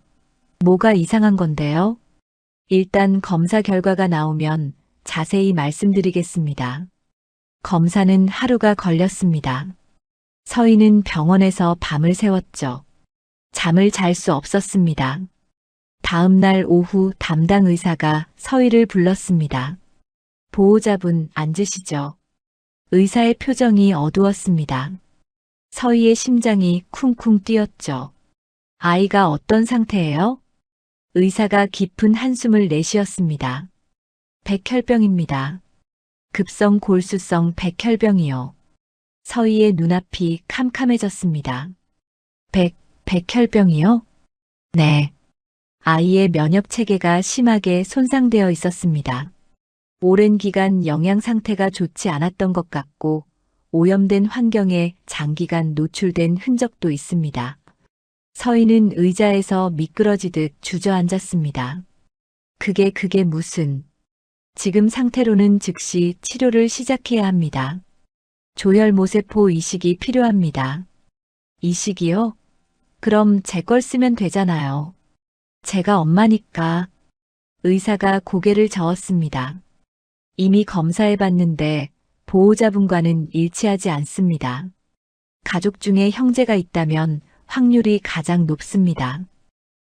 뭐가 이상한 건데요? 일단 검사 결과가 나오면 자세히 말씀드리겠습니다. 검사는 하루가 걸렸습니다. 서희는 병원에서 밤을 새웠죠. 잠을 잘 수 없었습니다. 다음 날 오후 담당 의사가 서희를 불렀습니다. 보호자분 앉으시죠. 의사의 표정이 어두웠습니다. 서희의 심장이 쿵쿵 뛰었죠. 아이가 어떤 상태예요? 의사가 깊은 한숨을 내쉬었습니다. 백혈병입니다. 급성 골수성 백혈병이요. 서희의 눈앞이 캄캄해졌습니다. 백혈병이요? 네. 아이의 면역 체계가 심하게 손상되어 있었습니다. 오랜 기간 영양 상태가 좋지 않았던 것 같고 오염된 환경에 장기간 노출된 흔적도 있습니다. 서희는 의자에서 미끄러지듯 주저앉았습니다. 그게 무슨... 지금 상태로는 즉시 치료를 시작해야 합니다. 조혈모세포 이식이 필요합니다. 이식이요? 그럼 제 걸 쓰면 되잖아요. 제가 엄마니까. 의사가 고개를 저었습니다. 이미 검사해봤는데 보호자분과는 일치하지 않습니다. 가족 중에 형제가 있다면 확률이 가장 높습니다.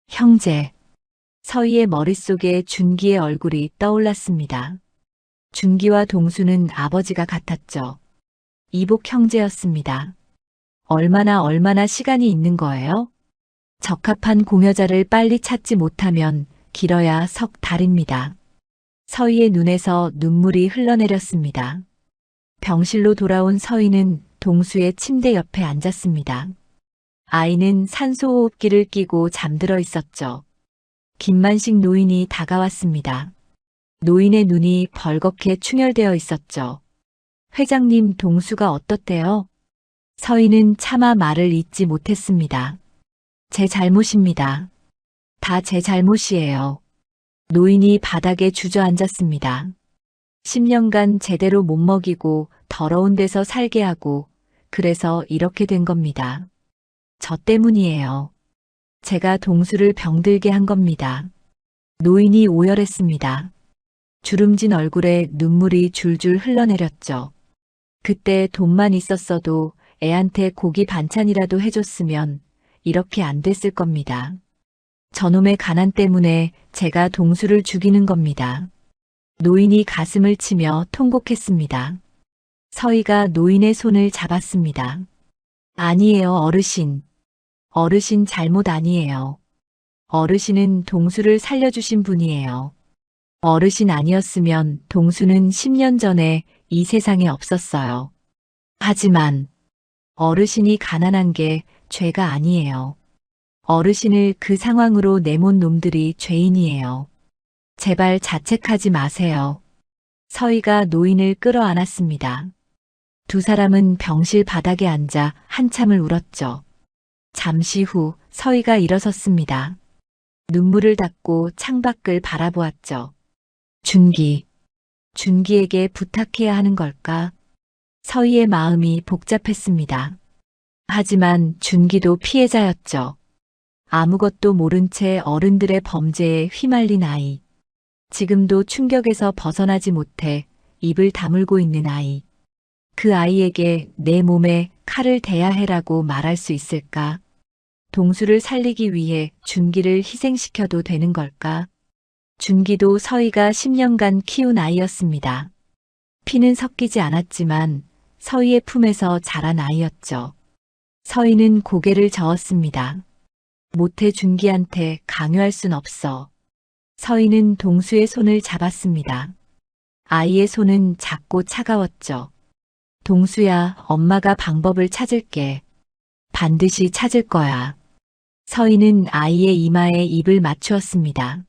형제. 서희의 머릿속에 준기의 얼굴이 떠올랐습니다. 준기와 동수는 아버지가 같았죠. 이복 형제였습니다. 얼마나 시간이 있는 거예요? 적합한 공여자를 빨리 찾지 못하면 길어야 석 달입니다. 서희의 눈에서 눈물이 흘러내렸습니다. 병실로 돌아온 서희는 동수의 침대 옆에 앉았습니다. 아이는 산소호흡기를 끼고 잠들어 있었죠. 김만식 노인이 다가왔습니다. 노인의 눈이 벌겋게 충혈되어 있었죠. 회장님, 동수가 어떻대요? 서희는 차마 말을 잇지 못했습니다. 제 잘못입니다. 다 제 잘못이에요. 노인이 바닥에 주저앉았습니다. 10년간 제대로 못 먹이고 더러운 데서 살게 하고 그래서 이렇게 된 겁니다. 저 때문이에요. 제가 동수를 병들게 한 겁니다. 노인이 오열했습니다. 주름진 얼굴에 눈물이 줄줄 흘러내렸죠. 그때 돈만 있었어도 애한테 고기 반찬이라도 해줬으면 이렇게 안 됐을 겁니다. 저놈의 가난 때문에 제가 동수를 죽이는 겁니다. 노인이 가슴을 치며 통곡했습니다. 서희가 노인의 손을 잡았습니다. 아니에요, 어르신. 어르신 잘못 아니에요. 어르신은 동수를 살려주신 분이에요. 어르신 아니었으면 동수는 10년 전에 이 세상에 없었어요. 하지만 어르신이 가난한 게 죄가 아니에요. 어르신을 그 상황으로 내몬 놈들이 죄인이에요. 제발 자책하지 마세요. 서희가 노인을 끌어안았습니다. 두 사람은 병실 바닥에 앉아 한참을 울었죠. 잠시 후 서희가 일어섰습니다. 눈물을 닦고 창밖을 바라보았죠. 준기에게 부탁해야 하는 걸까? 서희의 마음이 복잡했습니다. 하지만 준기도 피해자였죠. 아무것도 모른 채 어른들의 범죄에 휘말린 아이. 지금도 충격에서 벗어나지 못해 입을 다물고 있는 아이. 그 아이에게 내 몸에 칼을 대야 해라고 말할 수 있을까? 동수를 살리기 위해 준기를 희생시켜도 되는 걸까? 준기도 서희가 10년간 키운 아이였습니다. 피는 섞이지 않았지만 서희의 품에서 자란 아이였죠. 서희는 고개를 저었습니다. 못해 준기한테 강요할 순 없어. 서희는 동수의 손을 잡았습니다. 아이의 손은 작고 차가웠죠. 동수야, 엄마가 방법을 찾을게. 반드시 찾을 거야. 서희는 아이의 이마에 입을 맞추었습니다.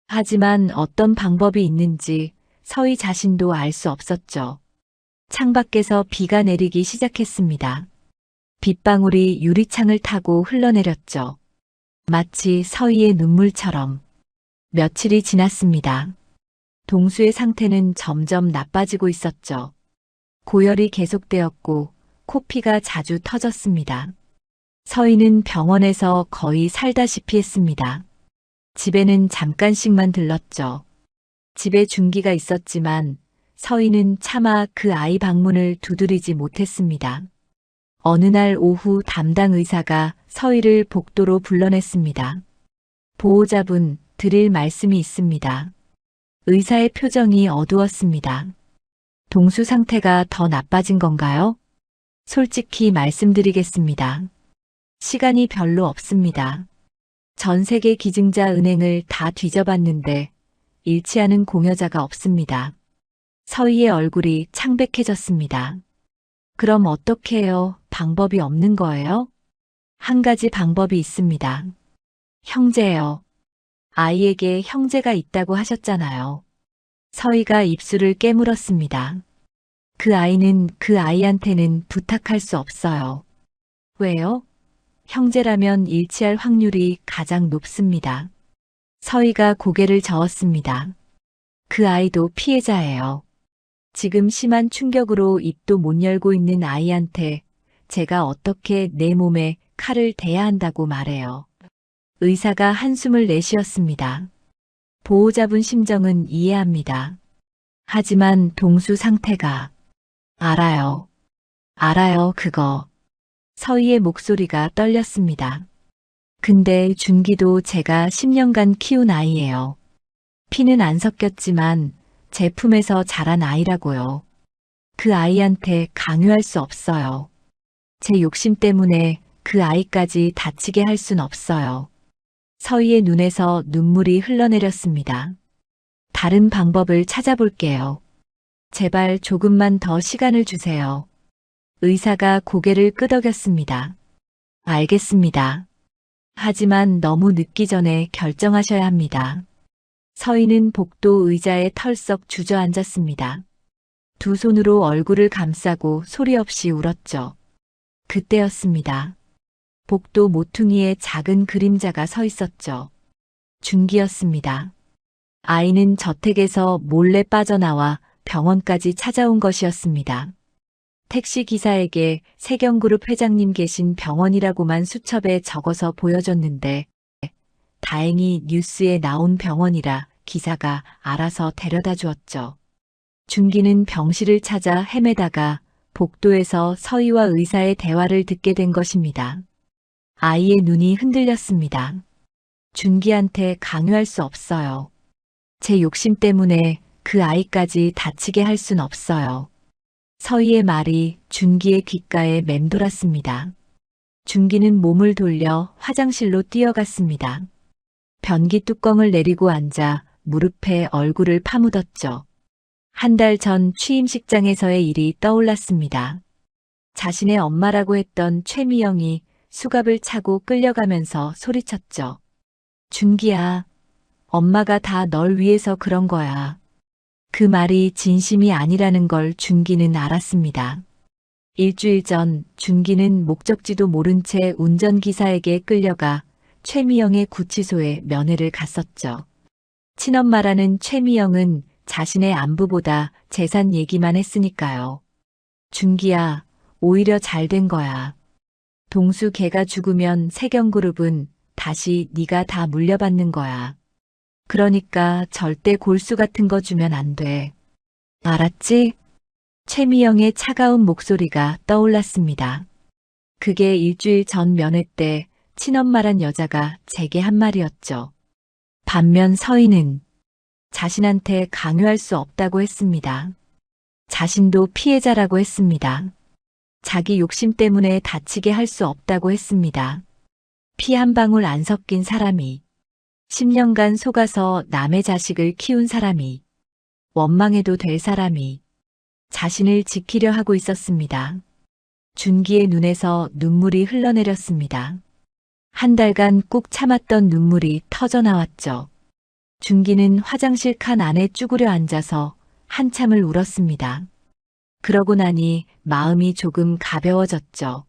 하지만 어떤 방법이 있는지 서희 자신도 알 수 없었죠. 창밖에서 비가 내리기 시작했습니다. 빗방울이 유리창을 타고 흘러내렸죠. 마치 서희의 눈물처럼. 며칠이 지났습니다. 동수의 상태는 점점 나빠지고 있었죠. 고열이 계속되었고 코피가 자주 터졌습니다. 서희는 병원에서 거의 살다시피 했습니다. 집에는 잠깐씩만 들렀죠. 집에 준기가 있었지만 서희는 차마 그 아이 방문을 두드리지 못했습니다. 어느 날 오후 담당 의사가 서희를 복도로 불러냈습니다. 보호자분, 드릴 말씀이 있습니다. 의사의 표정이 어두웠습니다. 동수 상태가 더 나빠진 건가요? 솔직히 말씀드리겠습니다. 시간이 별로 없습니다. 전 세계 기증자 은행을 다 뒤져봤는데 일치하는 공여자가 없습니다. 서희의 얼굴이 창백해졌습니다. 그럼 어떻게 해요? 방법이 없는 거예요? 한 가지 방법이 있습니다. 형제예요. 아이에게 형제가 있다고 하셨잖아요. 서희가 입술을 깨물었습니다. 그 아이는 그 아이한테는 부탁할 수 없어요. 왜요? 형제라면 일치할 확률이 가장 높습니다. 서희가 고개를 저었습니다. 그 아이도 피해자예요. 지금 심한 충격으로 입도 못 열고 있는 아이한테 제가 어떻게 내 몸에 칼을 대야 한다고 말해요. 의사가 한숨을 내쉬었습니다. 보호자분 심정은 이해합니다. 하지만 동수 상태가 알아요. 그거. 서희의 목소리가 떨렸습니다. 근데 준기도 제가 10년간 키운 아이예요. 피는 안 섞였지만 제 품에서 자란 아이라고요. 그 아이한테 강요할 수 없어요. 제 욕심 때문에 그 아이까지 다치게 할 순 없어요. 서희의 눈에서 눈물이 흘러내렸습니다. 다른 방법을 찾아볼게요. 제발 조금만 더 시간을 주세요. 의사가 고개를 끄덕였습니다. 알겠습니다. 하지만 너무 늦기 전에 결정하셔야 합니다. 서희는 복도 의자에 털썩 주저앉았습니다. 두 손으로 얼굴을 감싸고 소리 없이 울었죠. 그때였습니다. 복도 모퉁이에 작은 그림자가 서 있었죠. 준기였습니다. 아이는 저택에서 몰래 빠져나와 병원까지 찾아온 것이었습니다. 택시 기사에게 세경그룹 회장님 계신 병원이라고만 수첩에 적어서 보여줬는데 다행히 뉴스에 나온 병원이라 기사가 알아서 데려다 주었죠. 준기는 병실을 찾아 헤매다가 복도에서 서희와 의사의 대화를 듣게 된 것입니다. 아이의 눈이 흔들렸습니다. 준기한테 강요할 수 없어요. 제 욕심 때문에 그 아이까지 다치게 할 순 없어요. 서희의 말이 준기의 귓가에 맴돌았습니다. 준기는 몸을 돌려 화장실로 뛰어갔습니다. 변기 뚜껑을 내리고 앉아 무릎에 얼굴을 파묻었죠. 한 달 전 취임식장에서의 일이 떠올랐습니다. 자신의 엄마라고 했던 최미영이 수갑을 차고 끌려가면서 소리쳤죠. 준기야, 엄마가 다 널 위해서 그런 거야. 그 말이 진심이 아니라는 걸 준기는 알았습니다. 일주일 전 준기는 목적지도 모른 채 운전기사에게 끌려가 최미영의 구치소에 면회를 갔었죠. 친엄마라는 최미영은 자신의 안부보다 재산 얘기만 했으니까요. 준기야, 오히려 잘 된 거야. 동수 걔가 죽으면 세경그룹은 다시 네가 다 물려받는 거야. 그러니까 절대 골수 같은 거 주면 안 돼. 알았지? 최미영의 차가운 목소리가 떠올랐습니다. 그게 일주일 전 면회 때 친엄마란 여자가 제게 한 말이었죠. 반면 서희는 자신한테 강요할 수 없다고 했습니다. 자신도 피해자라고 했습니다. 자기 욕심 때문에 다치게 할 수 없다고 했습니다. 피 한 방울 안 섞인 사람이 10년간 속아서 남의 자식을 키운 사람이 원망해도 될 사람이 자신을 지키려 하고 있었습니다. 준기의 눈에서 눈물이 흘러내렸습니다. 한 달간 꾹 참았던 눈물이 터져 나왔죠. 준기는 화장실 칸 안에 쭈그려 앉아서 한참을 울었습니다. 그러고 나니 마음이 조금 가벼워졌죠.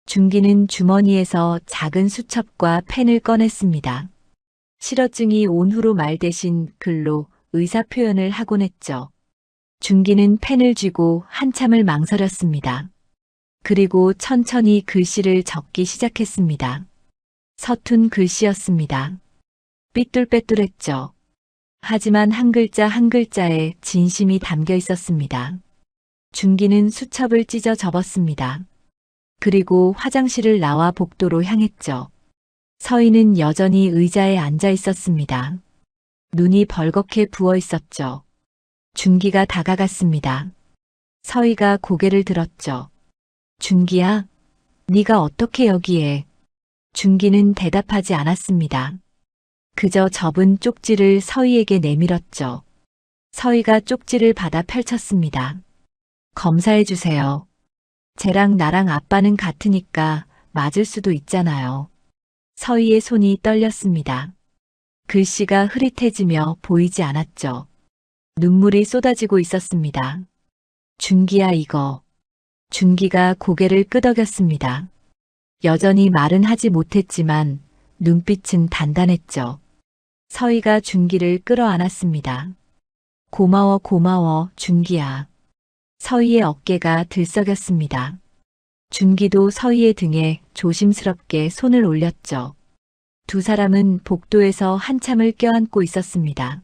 준기는 주머니에서 작은 수첩과 펜을 꺼냈습니다. 실어증이 온 후로 말 대신 글로 의사 표현을 하곤 했죠. 준기는 펜을 쥐고 한참을 망설였습니다. 그리고 천천히 글씨를 적기 시작했습니다. 서툰 글씨였습니다. 삐뚤빼뚤했죠. 하지만 한 글자 한 글자에 진심이 담겨 있었습니다. 준기는 수첩을 찢어 접었습니다. 그리고 화장실을 나와 복도로 향했죠. 서희는 여전히 의자에 앉아 있었습니다. 눈이 벌겋게 부어 있었죠. 준기가 다가갔습니다. 서희가 고개를 들었죠. 준기야, 네가 어떻게 여기에? 준기는 대답하지 않았습니다. 그저 접은 쪽지를 서희에게 내밀었죠. 서희가 쪽지를 받아 펼쳤습니다. 검사해 주세요. 쟤랑 나랑 아빠는 같으니까 맞을 수도 있잖아요. 서희의 손이 떨렸습니다. 글씨가 흐릿해지며 보이지 않았죠. 눈물이 쏟아지고 있었습니다. 준기야 이거. 준기가 고개를 끄덕였습니다. 여전히 말은 하지 못했지만 눈빛은 단단했죠. 서희가 준기를 끌어안았습니다. 고마워 고마워 준기야. 서희의 어깨가 들썩였습니다. 준기도 서희의 등에 조심스럽게 손을 올렸죠. 두 사람은 복도에서 한참을 껴안고 있었습니다.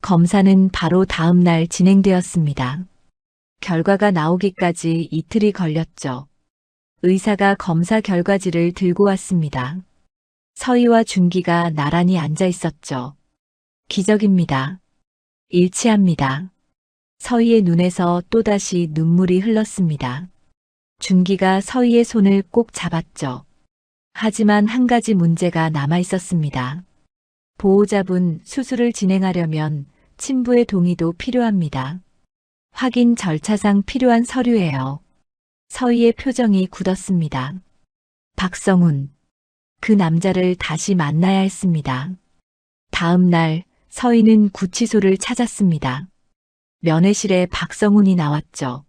검사는 바로 다음 날 진행되었습니다. 결과가 나오기까지 이틀이 걸렸죠. 의사가 검사 결과지를 들고 왔습니다. 서희와 준기가 나란히 앉아 있었죠. 기적입니다. 일치합니다. 서희의 눈에서 또다시 눈물이 흘렀습니다. 준기가 서희의 손을 꼭 잡았죠. 하지만 한 가지 문제가 남아 있었습니다. 보호자분 수술을 진행하려면 친부의 동의도 필요합니다. 확인 절차상 필요한 서류예요. 서희의 표정이 굳었습니다. 박성훈. 그 남자를 다시 만나야 했습니다. 다음 날 서희는 구치소를 찾았습니다. 면회실에 박성훈이 나왔죠.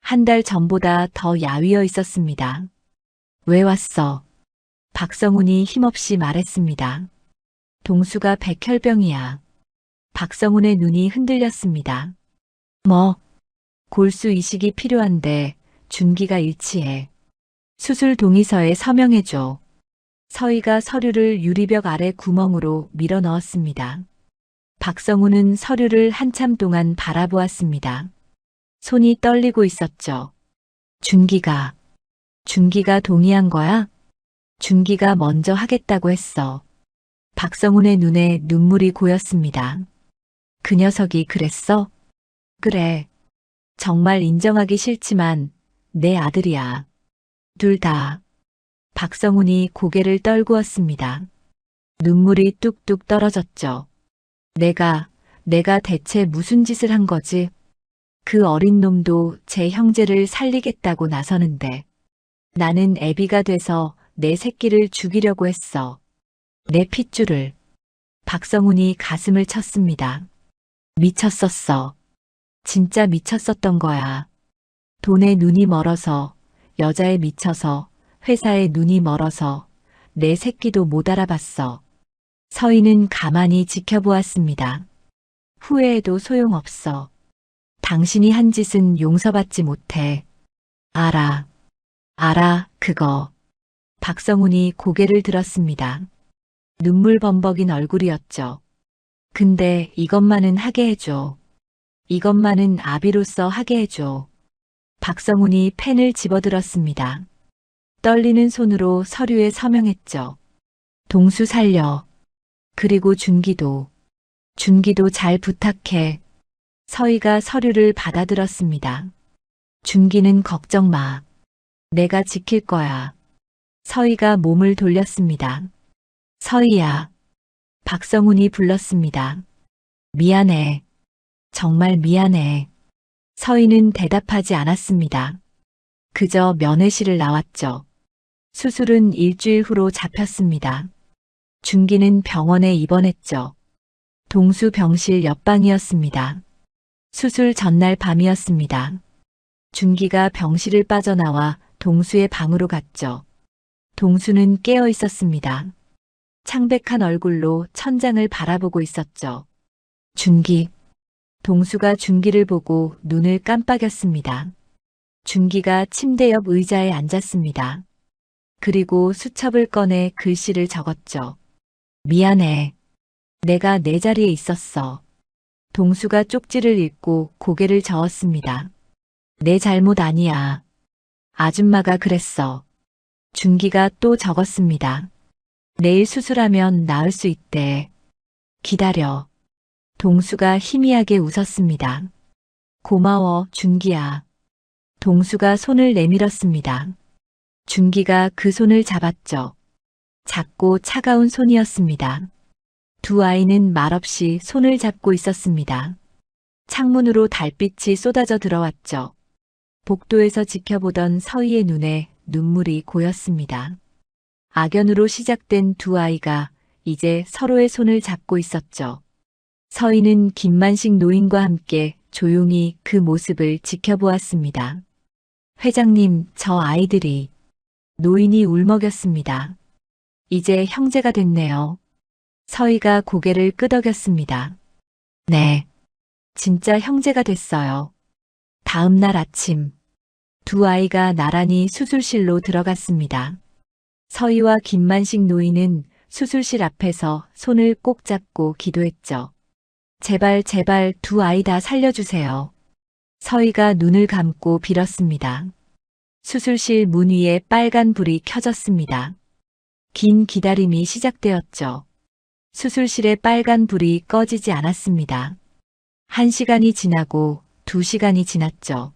한 달 전보다 더 야위어 있었습니다. 왜 왔어? 박성훈이 힘없이 말했습니다. 동수가 백혈병이야. 박성훈의 눈이 흔들렸습니다. 뭐? 골수 이식이 필요한데 준기가 일치해. 수술 동의서에 서명해줘. 서희가 서류를 유리벽 아래 구멍으로 밀어 넣었습니다. 박성훈은 서류를 한참 동안 바라보았습니다. 손이 떨리고 있었죠. 준기가 동의한 거야? 준기가 먼저 하겠다고 했어. 박성훈의 눈에 눈물이 고였습니다. 그 녀석이 그랬어? 그래. 정말 인정하기 싫지만 내 아들이야. 둘 다. 박성훈이 고개를 떨구었습니다. 눈물이 뚝뚝 떨어졌죠. 내가 대체 무슨 짓을 한 거지? 그 어린 놈도 제 형제를 살리겠다고 나서는데 나는 애비가 돼서 내 새끼를 죽이려고 했어. 내 핏줄을. 박성훈이 가슴을 쳤습니다. 미쳤었어. 진짜 미쳤었던 거야. 돈에 눈이 멀어서, 여자에 미쳐서, 회사에 눈이 멀어서 내 새끼도 못 알아봤어. 서희는 가만히 지켜보았습니다. 후회해도 소용없어. 당신이 한 짓은 용서받지 못해. 알아, 그거. 박성훈이 고개를 들었습니다. 눈물 범벅인 얼굴이었죠. 근데 이것만은 하게 해줘. 이것만은 아비로서 하게 해줘. 박성훈이 펜을 집어들었습니다. 떨리는 손으로 서류에 서명했죠. 동수 살려. 그리고 준기도 잘 부탁해. 서희가 서류를 받아들었습니다. 준기는 걱정 마. 내가 지킬 거야. 서희가 몸을 돌렸습니다. 서희야. 박성훈이 불렀습니다. 미안해. 정말 미안해. 서희는 대답하지 않았습니다. 그저 면회실을 나왔죠. 수술은 일주일 후로 잡혔습니다. 준기는 병원에 입원했죠. 동수 병실 옆방이었습니다. 수술 전날 밤이었습니다. 준기가 병실을 빠져나와 동수의 방으로 갔죠. 동수는 깨어 있었습니다. 창백한 얼굴로 천장을 바라보고 있었죠. 준기. 동수가 준기를 보고 눈을 깜빡였습니다. 준기가 침대 옆 의자에 앉았습니다. 그리고 수첩을 꺼내 글씨를 적었죠. 미안해. 내가 내 자리에 있었어. 동수가 쪽지를 읽고 고개를 저었습니다. 내 잘못 아니야. 아줌마가 그랬어. 준기가 또 적었습니다. 내일 수술하면 나을 수 있대. 기다려. 동수가 희미하게 웃었습니다. 고마워, 준기야. 동수가 손을 내밀었습니다. 준기가 그 손을 잡았죠. 작고 차가운 손이었습니다. 두 아이는 말없이 손을 잡고 있었습니다. 창문으로 달빛이 쏟아져 들어왔죠. 복도에서 지켜보던 서희의 눈에 눈물이 고였습니다. 악연으로 시작된 두 아이가 이제 서로의 손을 잡고 있었죠. 서희는 김만식 노인과 함께 조용히 그 모습을 지켜보았습니다. 회장님, 저 아이들이. 노인이 울먹였습니다. 이제 형제가 됐네요. 서희가 고개를 끄덕였습니다. 네, 진짜 형제가 됐어요. 다음 날 아침, 두 아이가 나란히 수술실로 들어갔습니다. 서희와 김만식 노인은 수술실 앞에서 손을 꼭 잡고 기도했죠. 제발 두 아이 다 살려주세요. 서희가 눈을 감고 빌었습니다. 수술실 문 위에 빨간 불이 켜졌습니다. 긴 기다림이 시작되었죠. 수술실의 빨간 불이 꺼지지 않았습니다. 1시간이 지나고 2시간이 지났죠.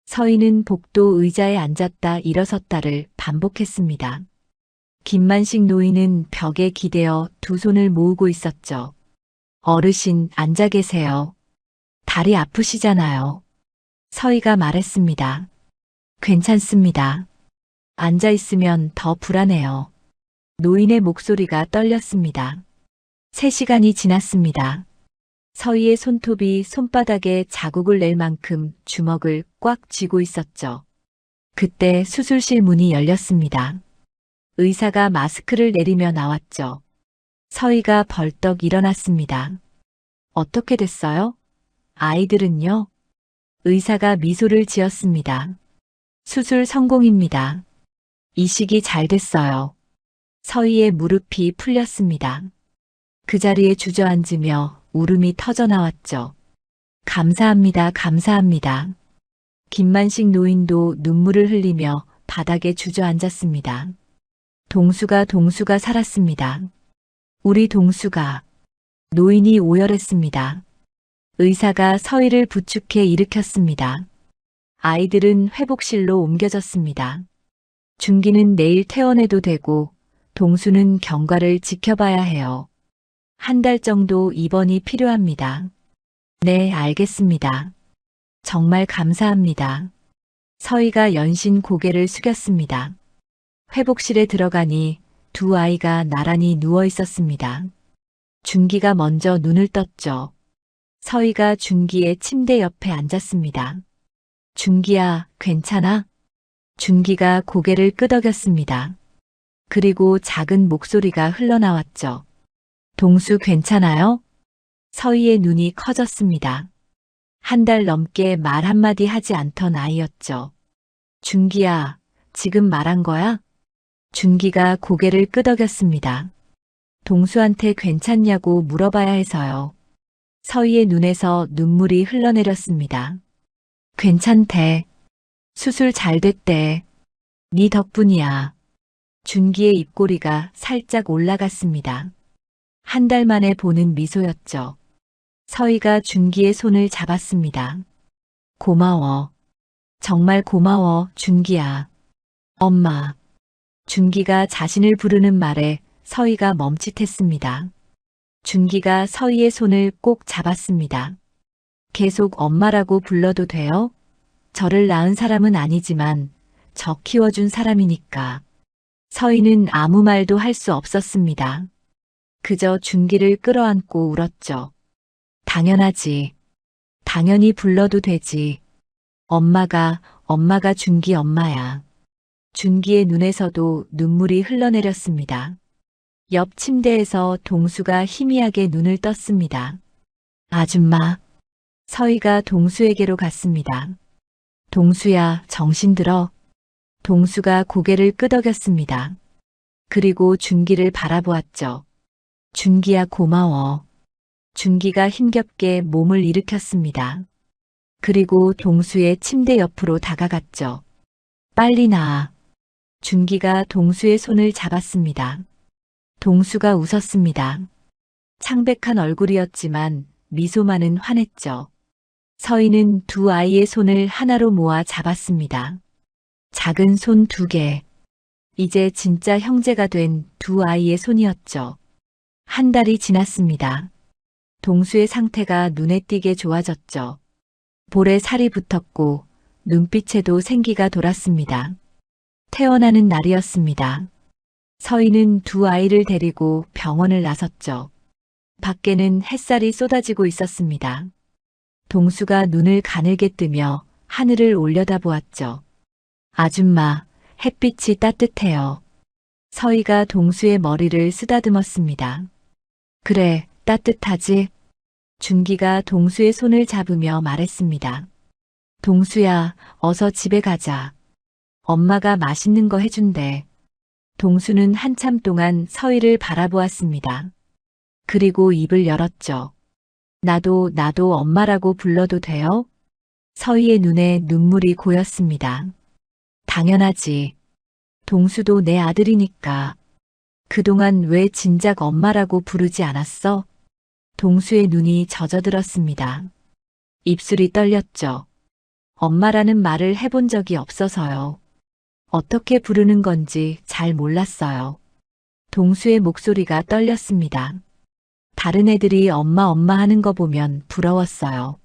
서희는 복도 의자에 앉았다 일어섰다를 반복했습니다. 김만식 노인은 벽에 기대어 두 손을 모으고 있었죠. 어르신, 앉아 계세요. 다리 아프시잖아요. 서희가 말했습니다. 괜찮습니다. 앉아있으면 더 불안해요. 노인의 목소리가 떨렸습니다. 3시간이 지났습니다. 서희의 손톱이 손바닥에 자국을 낼 만큼 주먹을 꽉 쥐고 있었죠. 그때 수술실 문이 열렸습니다. 의사가 마스크를 내리며 나왔죠. 서희가 벌떡 일어났습니다. 어떻게 됐어요? 아이들은요? 의사가 미소를 지었습니다. 수술 성공입니다. 이식이 잘 됐어요. 서희의 무릎이 풀렸습니다. 그 자리에 주저앉으며 울음이 터져 나왔죠. 감사합니다, 감사합니다. 김만식 노인도 눈물을 흘리며 바닥에 주저앉았습니다. 동수가 살았습니다. 우리 동수가. 노인이 오열했습니다. 의사가 서희를 부축해 일으켰습니다. 아이들은 회복실로 옮겨졌습니다. 준기는 내일 퇴원해도 되고 동수는 경과를 지켜봐야 해요. 1달 정도 입원이 필요합니다. 네, 알겠습니다. 정말 감사합니다. 서희가 연신 고개를 숙였습니다. 회복실에 들어가니 2 아이가 나란히 누워 있었습니다. 준기가 먼저 눈을 떴죠. 서희가 준기의 침대 옆에 앉았습니다. 준기야, 괜찮아? 준기가 고개를 끄덕였습니다. 그리고 작은 목소리가 흘러나왔죠. 동수 괜찮아요? 서희의 눈이 커졌습니다. 1달 넘게 말 한마디 하지 않던 아이였죠. 준기야, 지금 말한 거야? 준기가 고개를 끄덕였습니다. 동수한테 괜찮냐고 물어봐야 해서요. 서희의 눈에서 눈물이 흘러내렸습니다. 괜찮대. 수술 잘 됐대. 네 덕분이야. 준기의 입꼬리가 살짝 올라갔습니다. 1달 만에 보는 미소였죠. 서희가 준기의 손을 잡았습니다. 고마워. 정말 고마워, 준기야. 엄마. 준기가 자신을 부르는 말에 서희가 멈칫했습니다. 준기가 서희의 손을 꼭 잡았습니다. 계속 엄마라고 불러도 돼요? 저를 낳은 사람은 아니지만 저 키워준 사람이니까. 서희는 아무 말도 할 수 없었습니다. 그저 준기를 끌어안고 울었죠. 당연하지. 당연히 불러도 되지. 엄마가 준기 엄마야. 준기의 눈에서도 눈물이 흘러내렸습니다. 옆 침대에서 동수가 희미하게 눈을 떴습니다. 아줌마. 서희가 동수에게로 갔습니다. 동수야, 정신 들어. 동수가 고개를 끄덕였습니다. 그리고 준기를 바라보았죠. 준기야, 고마워. 준기가 힘겹게 몸을 일으켰습니다. 그리고 동수의 침대 옆으로 다가갔죠. 빨리 나아. 준기가 동수의 손을 잡았습니다. 동수가 웃었습니다. 창백한 얼굴이었지만 미소만은 환했죠. 서희는 2 아이의 손을 하나로 모아 잡았습니다. 작은 손 2개. 이제 진짜 형제가 된 2 아이의 손이었죠. 1달이 지났습니다. 동수의 상태가 눈에 띄게 좋아졌죠. 볼에 살이 붙었고 눈빛에도 생기가 돌았습니다. 퇴원하는 날이었습니다. 서희는 2 아이를 데리고 병원을 나섰죠. 밖에는 햇살이 쏟아지고 있었습니다. 동수가 눈을 가늘게 뜨며 하늘을 올려다보았죠. 아줌마, 햇빛이 따뜻해요. 서희가 동수의 머리를 쓰다듬었습니다. 그래, 따뜻하지? 준기가 동수의 손을 잡으며 말했습니다. 동수야, 어서 집에 가자. 엄마가 맛있는 거 해준대. 동수는 한참 동안 서희를 바라보았습니다. 그리고 입을 열었죠. 나도 엄마라고 불러도 돼요? 서희의 눈에 눈물이 고였습니다. 당연하지. 동수도 내 아들이니까. 그동안 왜 진작 엄마라고 부르지 않았어? 동수의 눈이 젖어들었습니다. 입술이 떨렸죠. 엄마라는 말을 해본 적이 없어서요. 어떻게 부르는 건지 잘 몰랐어요. 동수의 목소리가 떨렸습니다. 다른 애들이 엄마 하는 거 보면 부러웠어요.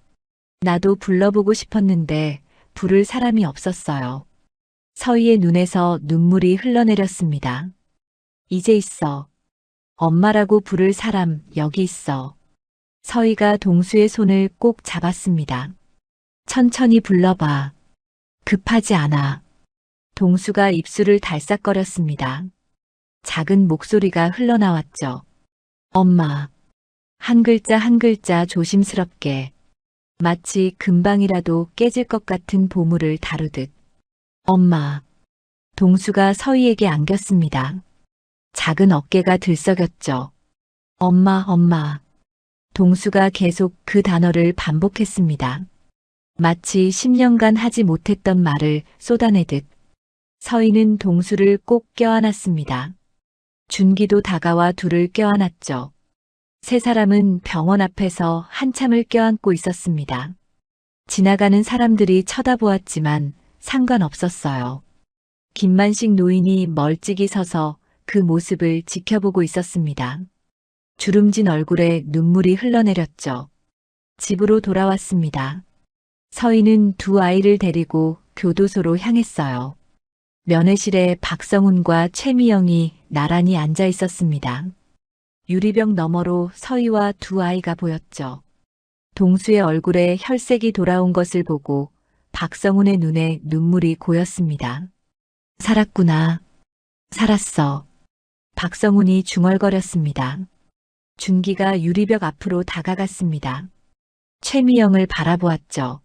나도 불러보고 싶었는데 부를 사람이 없었어요. 서희의 눈에서 눈물이 흘러내렸습니다. 이제 있어. 엄마라고 부를 사람 여기 있어. 서희가 동수의 손을 꼭 잡았습니다. 천천히 불러봐. 급하지 않아. 동수가 입술을 달싹거렸습니다. 작은 목소리가 흘러나왔죠. 엄마. 한 글자 한 글자 조심스럽게. 마치 금방이라도 깨질 것 같은 보물을 다루듯. 엄마. 동수가 서희에게 안겼습니다. 작은 어깨가 들썩였죠. 엄마, 엄마. 동수가 계속 그 단어를 반복했습니다. 마치 10년간 하지 못했던 말을 쏟아내듯. 서희는 동수를 꼭 껴안았습니다. 준기도 다가와 둘을 껴안았죠. 세 사람은 병원 앞에서 한참을 껴안고 있었습니다. 지나가는 사람들이 쳐다보았지만 상관없었어요. 김만식 노인이 멀찍이 서서 그 모습을 지켜보고 있었습니다. 주름진 얼굴에 눈물이 흘러내렸죠. 집으로 돌아왔습니다. 서희는 두 아이를 데리고 교도소로 향했어요. 면회실에 박성훈과 최미영이 나란히 앉아 있었습니다. 유리병 너머로 서희와 두 아이가 보였죠. 동수의 얼굴에 혈색이 돌아온 것을 보고 박성훈의 눈에 눈물이 고였습니다. 살았구나. 살았어. 박성훈이 중얼거렸습니다. 준기가 유리벽 앞으로 다가갔습니다. 최미영을 바라보았죠.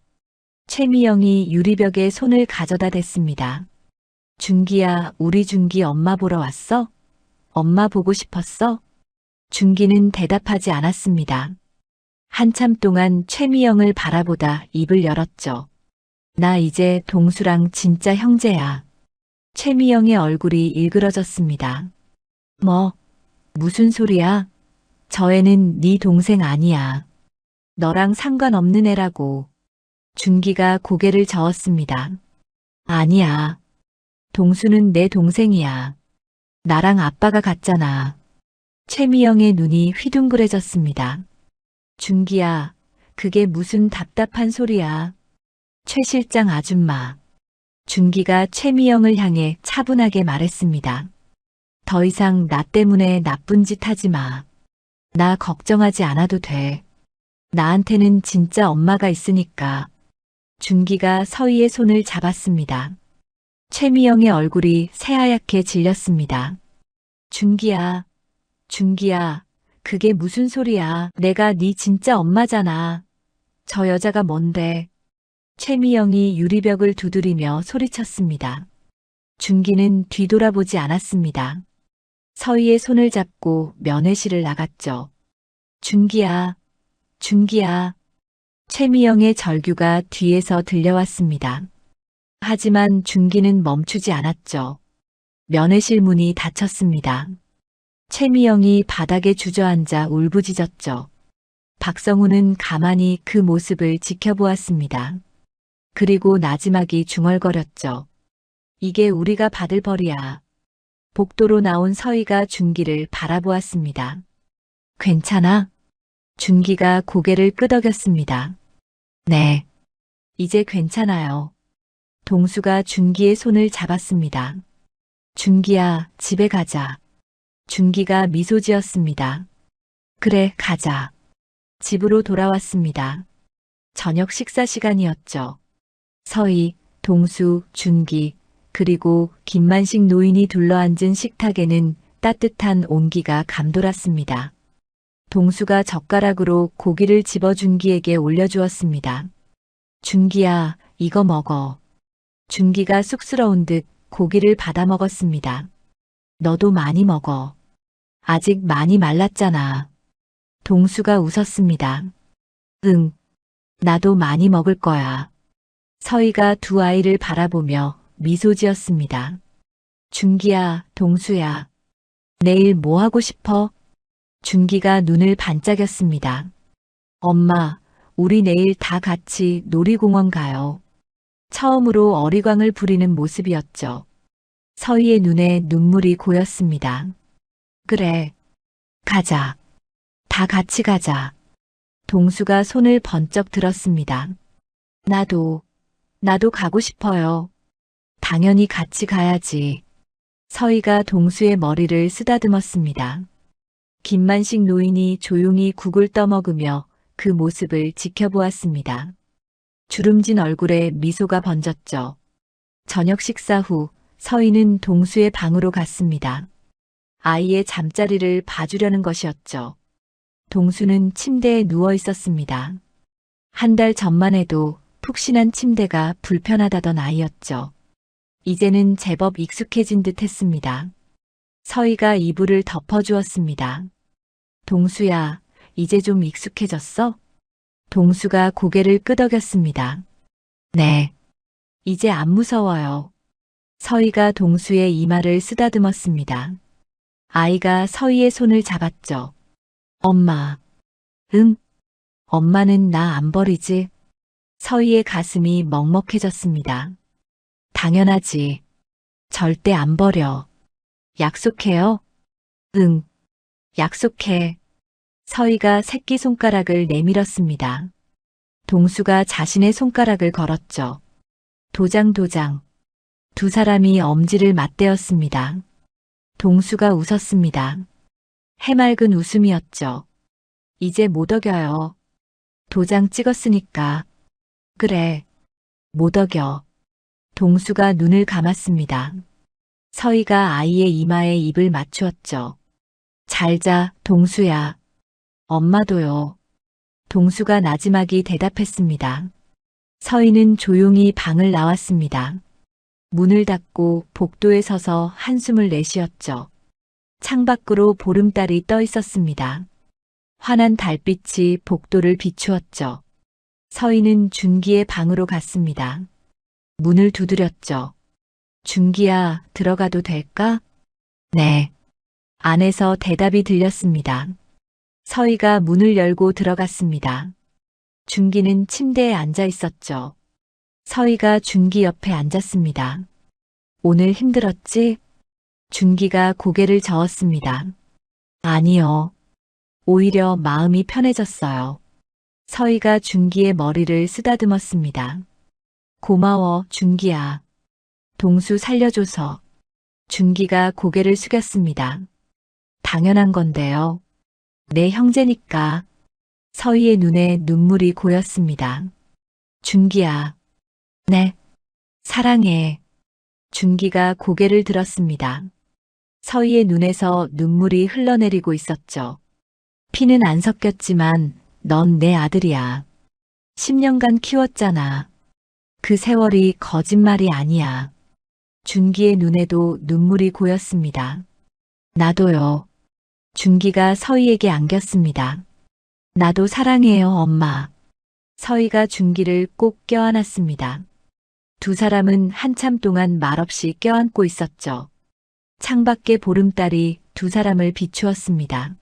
최미영이 유리벽에 손을 가져다 댔습니다. 준기야, 우리 준기 엄마 보러 왔어? 엄마 보고 싶었어? 준기는 대답하지 않았습니다. 한참 동안 최미영을 바라보다 입을 열었죠. 나 이제 동수랑 진짜 형제야. 최미영의 얼굴이 일그러졌습니다. 무슨 소리야? 저 애는 네 동생 아니야. 너랑 상관없는 애라고. 준기가 고개를 저었습니다. 아니야. 동수는 내 동생이야. 나랑 아빠가 같잖아. 최미영의 눈이 휘둥그레졌습니다. 준기야, 그게 무슨 답답한 소리야. 최 실장 아줌마. 준기가 최미영을 향해 차분하게 말했습니다. 더 이상 나 때문에 나쁜 짓 하지 마. 나 걱정하지 않아도 돼. 나한테는 진짜 엄마가 있으니까. 준기가 서희의 손을 잡았습니다. 최미영의 얼굴이 새하얗게 질렸습니다. 준기야, 준기야, 그게 무슨 소리야. 내가 네 진짜 엄마잖아. 저 여자가 뭔데. 최미영이 유리벽을 두드리며 소리쳤습니다. 준기는 뒤돌아보지 않았습니다. 서희의 손을 잡고 면회실을 나갔죠. 준기야, 준기야. 최미영의 절규가 뒤에서 들려왔습니다. 하지만 준기는 멈추지 않았죠. 면회실 문이 닫혔습니다. 최미영이 바닥에 주저앉아 울부짖었죠. 박성훈은 가만히 그 모습을 지켜보았습니다. 그리고 나지막이 중얼거렸죠. 이게 우리가 받을 벌이야. 복도로 나온 서희가 준기를 바라보았습니다. 괜찮아? 준기가 고개를 끄덕였습니다. 네. 이제 괜찮아요. 동수가 준기의 손을 잡았습니다. 준기야, 집에 가자. 준기가 미소 지었습니다. 그래, 가자. 집으로 돌아왔습니다. 저녁 식사 시간이었죠. 서희, 동수, 준기, 그리고 김만식 노인이 둘러앉은 식탁에는 따뜻한 온기가 감돌았습니다. 동수가 젓가락으로 고기를 집어 준기에게 올려주었습니다. 준기야, 이거 먹어. 준기가 쑥스러운 듯 고기를 받아 먹었습니다. 너도 많이 먹어. 아직 많이 말랐잖아. 동수가 웃었습니다. 응, 나도 많이 먹을 거야. 서희가 두 아이를 바라보며 미소 지었습니다. 준기야, 동수야. 내일 뭐 하고 싶어? 준기가 눈을 반짝였습니다. 엄마, 우리 내일 다 같이 놀이공원 가요. 처음으로 어리광을 부리는 모습이었죠. 서희의 눈에 눈물이 고였습니다. 그래, 가자. 다 같이 가자. 동수가 손을 번쩍 들었습니다. 나도. 나도 가고 싶어요. 당연히 같이 가야지. 서희가 동수의 머리를 쓰다듬었습니다. 김만식 노인이 조용히 국을 떠먹으며 그 모습을 지켜보았습니다. 주름진 얼굴에 미소가 번졌죠. 저녁 식사 후 서희는 동수의 방으로 갔습니다. 아이의 잠자리를 봐주려는 것이었죠. 동수는 침대에 누워 있었습니다. 한 달 전만 해도 푹신한 침대가 불편하다던 아이였죠. 이제는 제법 익숙해진 듯 했습니다. 서희가 이불을 덮어주었습니다. 동수야, 이제 좀 익숙해졌어? 동수가 고개를 끄덕였습니다. 네. 이제 안 무서워요. 서희가 동수의 이마를 쓰다듬었습니다. 아이가 서희의 손을 잡았죠. 엄마. 응? 엄마는 나 안 버리지? 서희의 가슴이 먹먹해졌습니다. 당연하지. 절대 안 버려. 약속해요? 응. 약속해. 서희가 새끼손가락을 내밀었습니다. 동수가 자신의 손가락을 걸었죠. 도장. 두 사람이 엄지를 맞대었습니다. 동수가 웃었습니다. 해맑은 웃음이었죠. 이제 못 어겨요. 도장 찍었으니까. 그래. 못 어겨. 동수가 눈을 감았습니다. 서희가 아이의 이마에 입을 맞추었죠. 잘 자, 동수야. 엄마도요. 동수가 나지막이 대답했습니다. 서희는 조용히 방을 나왔습니다. 문을 닫고 복도에 서서 한숨을 내쉬었죠. 창밖으로 보름달이 떠 있었습니다. 환한 달빛이 복도를 비추었죠. 서희는 준기의 방으로 갔습니다. 문을 두드렸죠. 준기야, 들어가도 될까? 네. 안에서 대답이 들렸습니다. 서희가 문을 열고 들어갔습니다. 준기는 침대에 앉아 있었죠. 서희가 준기 옆에 앉았습니다. 오늘 힘들었지? 준기가 고개를 저었습니다. 아니요. 오히려 마음이 편해졌어요. 서희가 준기의 머리를 쓰다듬었습니다. 고마워, 준기야. 동수 살려줘서. 준기가 고개를 숙였습니다. 당연한 건데요. 내 형제니까. 서희의 눈에 눈물이 고였습니다. 준기야. 네. 사랑해. 준기가 고개를 들었습니다. 서희의 눈에서 눈물이 흘러내리고 있었죠. 피는 안 섞였지만 넌 내 아들이야. 10년간 키웠잖아. 그 세월이 거짓말이 아니야. 준기의 눈에도 눈물이 고였습니다. 나도요. 준기가 서희에게 안겼습니다. 나도 사랑해요, 엄마. 서희가 준기를 꼭 껴안았습니다. 두 사람은 한참 동안 말없이 껴안고 있었죠. 창밖의 보름달이 두 사람을 비추었습니다.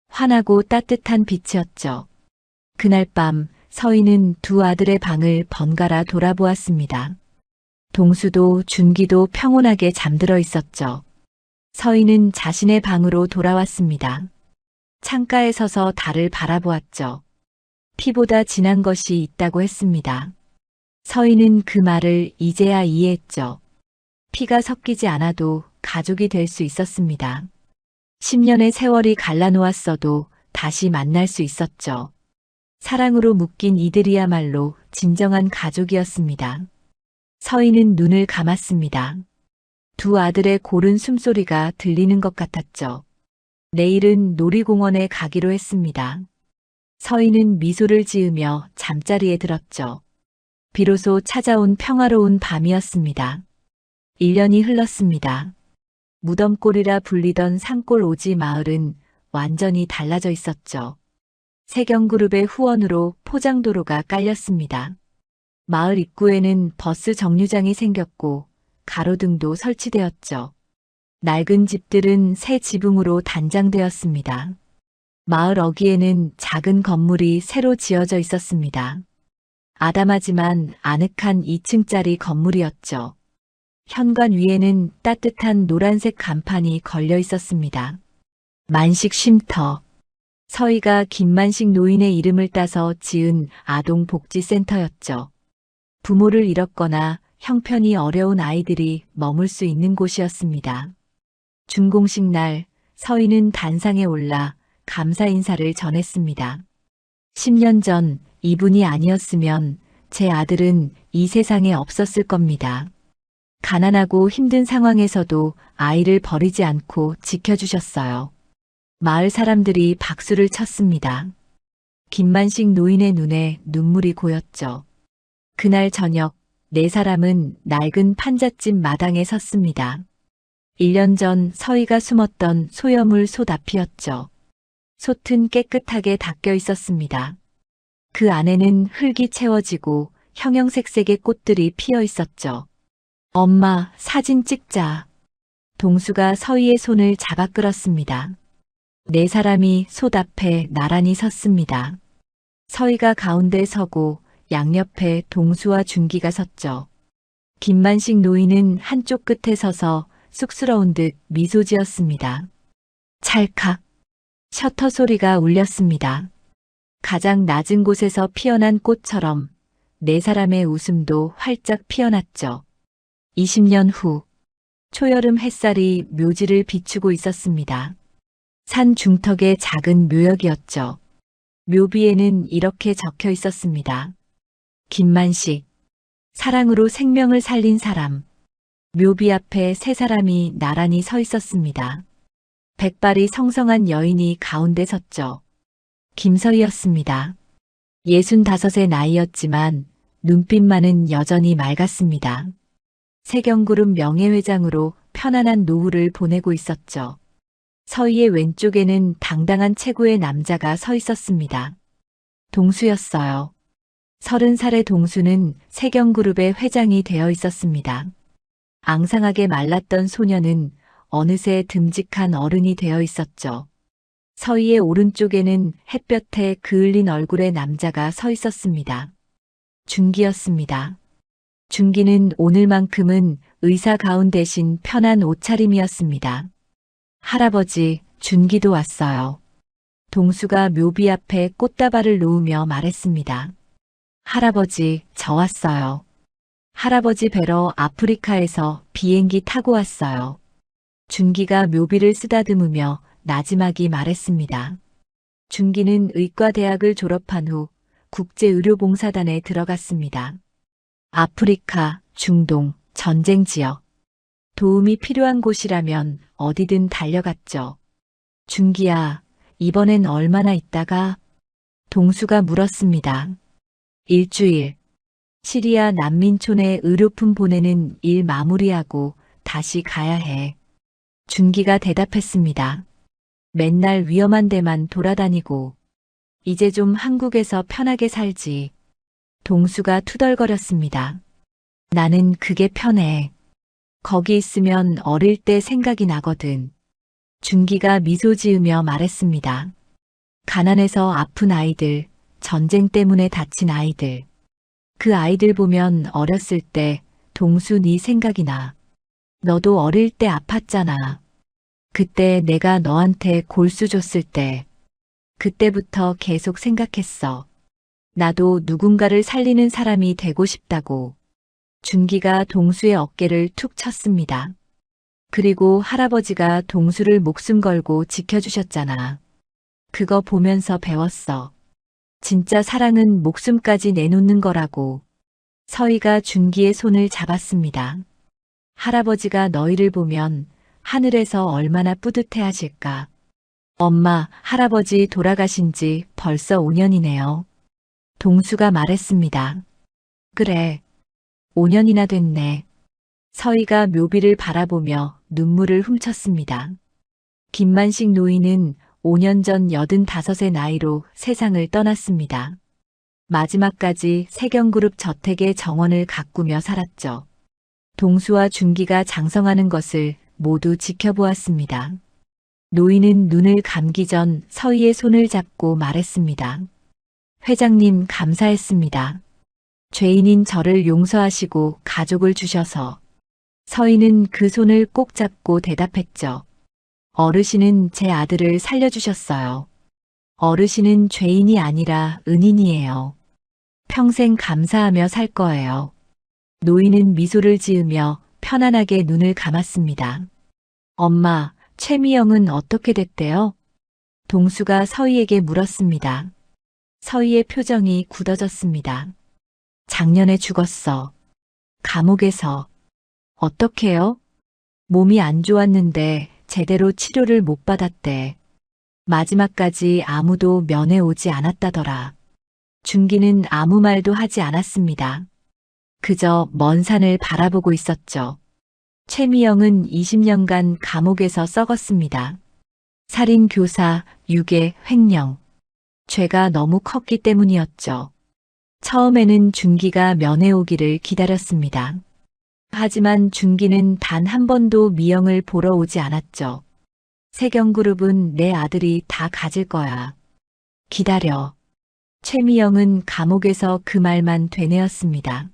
환하고 따뜻한 빛이었죠. 그날 밤 서희는 두 아들의 방을 번갈아 돌아보았습니다. 동수도 준기도 평온하게 잠들어 있었죠. 서희는 자신의 방으로 돌아왔습니다. 창가에 서서 달을 바라보았죠. 피보다 진한 것이 있다고 했습니다. 서희는 그 말을 이제야 이해했죠. 피가 섞이지 않아도 가족이 될 수 있었습니다. 10년의 세월이 갈라놓았어도 다시 만날 수 있었죠. 사랑으로 묶인 이들이야말로 진정한 가족이었습니다. 서희는 눈을 감았습니다. 두 아들의 고른 숨소리가 들리는 것 같았죠. 내일은 놀이공원에 가기로 했습니다. 서희는 미소를 지으며 잠자리에 들었죠. 비로소 찾아온 평화로운 밤이었습니다. 1년이 흘렀습니다. 무덤골이라 불리던 산골 오지 마을은 완전히 달라져 있었죠. 세경그룹의 후원으로 포장도로가 깔렸습니다. 마을 입구에는 버스 정류장이 생겼고 가로등도 설치되었죠. 낡은 집들은 새 지붕으로 단장되었습니다. 마을 어귀에는 작은 건물이 새로 지어져 있었습니다. 아담하지만 아늑한 2층짜리 건물이었죠. 현관 위에는 따뜻한 노란색 간판이 걸려 있었습니다. 만식 쉼터. 서희가 김만식 노인의 이름을 따서 지은 아동복지센터였죠. 부모를 잃었거나 형편이 어려운 아이들이 머물 수 있는 곳이었습니다. 준공식 날 서희는 단상에 올라 감사 인사를 전했습니다. 10년 전 이분이 아니었으면 제 아들은 이 세상에 없었을 겁니다. 가난하고 힘든 상황에서도 아이를 버리지 않고 지켜주셨어요. 마을 사람들이 박수를 쳤습니다. 김만식 노인의 눈에 눈물이 고였죠. 그날 저녁 4사람은 낡은 판잣집 마당에 섰습니다. 1년 전 서희가 숨었던 소여물 솥 앞이었죠. 솥은 깨끗하게 닦여 있었습니다. 그 안에는 흙이 채워지고 형형색색의 꽃들이 피어 있었죠. 엄마, 사진 찍자. 동수가 서희의 손을 잡아 끌었습니다. 4사람이 솥 앞에 나란히 섰습니다. 서희가 가운데 서고 양옆에 동수와 준기가 섰죠. 김만식 노인은 한쪽 끝에 서서 쑥스러운 듯 미소 지었습니다. 찰칵. 셔터 소리가 울렸습니다. 가장 낮은 곳에서 피어난 꽃처럼 4사람의 웃음도 활짝 피어났죠. 20년 후, 초여름 햇살이 묘지를 비추고 있었습니다. 산 중턱의 작은 묘역이었죠. 묘비에는 이렇게 적혀 있었습니다. 김만식, 사랑으로 생명을 살린 사람. 묘비 앞에 3사람이 나란히 서 있었습니다. 백발이 성성한 여인이 가운데 섰죠. 김서희였습니다. 65의 나이였지만 눈빛만은 여전히 맑았습니다. 세경그룹 명예회장으로 편안한 노후를 보내고 있었죠. 서희의 왼쪽에는 당당한 체구의 남자가 서 있었습니다. 동수였어요. 30살의 동수는 세경그룹의 회장이 되어 있었습니다. 앙상하게 말랐던 소녀는 어느새 듬직한 어른이 되어 있었죠. 서희의 오른쪽에는 햇볕에 그을린 얼굴의 남자가 서 있었습니다. 준기였습니다. 준기는 오늘만큼은 의사 가운 대신 편한 옷차림이었습니다. 할아버지, 준기도 왔어요. 동수가 묘비 앞에 꽃다발을 놓으며 말했습니다. 할아버지, 저 왔어요. 할아버지 뵈러 아프리카에서 비행기 타고 왔어요. 준기가 묘비를 쓰다듬으며 나지막이 말했습니다. 준기는 의과대학을 졸업한 후 국제의료봉사단에 들어갔습니다. 아프리카, 중동, 전쟁 지역. 도움이 필요한 곳이라면 어디든 달려갔죠. 준기야, 이번엔 얼마나 있다가? 동수가 물었습니다. 일주일. 시리아 난민촌에 의료품 보내는 일 마무리하고 다시 가야 해. 준기가 대답했습니다. 맨날 위험한 데만 돌아다니고 이제 좀 한국에서 편하게 살지. 동수가 투덜거렸습니다. 나는 그게 편해. 거기 있으면 어릴 때 생각이 나거든. 준기가 미소 지으며 말했습니다. 가난해서 아픈 아이들, 전쟁 때문에 다친 아이들. 그 아이들 보면 어렸을 때 동수 네 생각이 나. 너도 어릴 때 아팠잖아. 그때 내가 너한테 골수 줬을 때. 그때부터 계속 생각했어. 나도 누군가를 살리는 사람이 되고 싶다고. 준기가 동수의 어깨를 툭 쳤습니다. 그리고 할아버지가 동수를 목숨 걸고 지켜주셨잖아. 그거 보면서 배웠어. 진짜 사랑은 목숨까지 내놓는 거라고. 서희가 준기의 손을 잡았습니다. 할아버지가 너희를 보면 하늘에서 얼마나 뿌듯해 하실까. 엄마, 할아버지 돌아가신 지 벌써 5년이네요. 동수가 말했습니다. 그래, 5년이나 됐네. 서희가 묘비를 바라보며 눈물을 훔쳤습니다. 김만식 노인은 5년 전 85의 나이로 세상을 떠났습니다. 마지막까지 세경그룹 저택의 정원을 가꾸며 살았죠. 동수와 준기가 장성하는 것을 모두 지켜보았습니다. 노인은 눈을 감기 전 서희의 손을 잡고 말했습니다. 회장님 감사했습니다. 죄인인 저를 용서하시고 가족을 주셔서. 서희는 그 손을 꼭 잡고 대답했죠. 어르신은 제 아들을 살려주셨어요. 어르신은 죄인이 아니라 은인이에요. 평생 감사하며 살 거예요. 노인은 미소를 지으며 편안하게 눈을 감았습니다. 엄마, 최미영은 어떻게 됐대요? 동수가 서희에게 물었습니다. 서희의 표정이 굳어졌습니다. 작년에 죽었어. 감옥에서. 어떻게요? 몸이 안 좋았는데 제대로 치료를 못 받았대. 마지막까지 아무도 면회 오지 않았다더라. 준기는 아무 말도 하지 않았습니다. 그저 먼 산을 바라보고 있었죠. 최미영은 20년간 감옥에서 썩었습니다. 살인, 교사, 유괴, 횡령. 죄가 너무 컸기 때문이었죠. 처음에는 준기가 면회 오기를 기다렸습니다. 하지만 준기는 단 한 번도 미영을 보러 오지 않았죠. 세경그룹은 내 아들이 다 가질 거야. 기다려. 최미영은 감옥에서 그 말만 되뇌었습니다.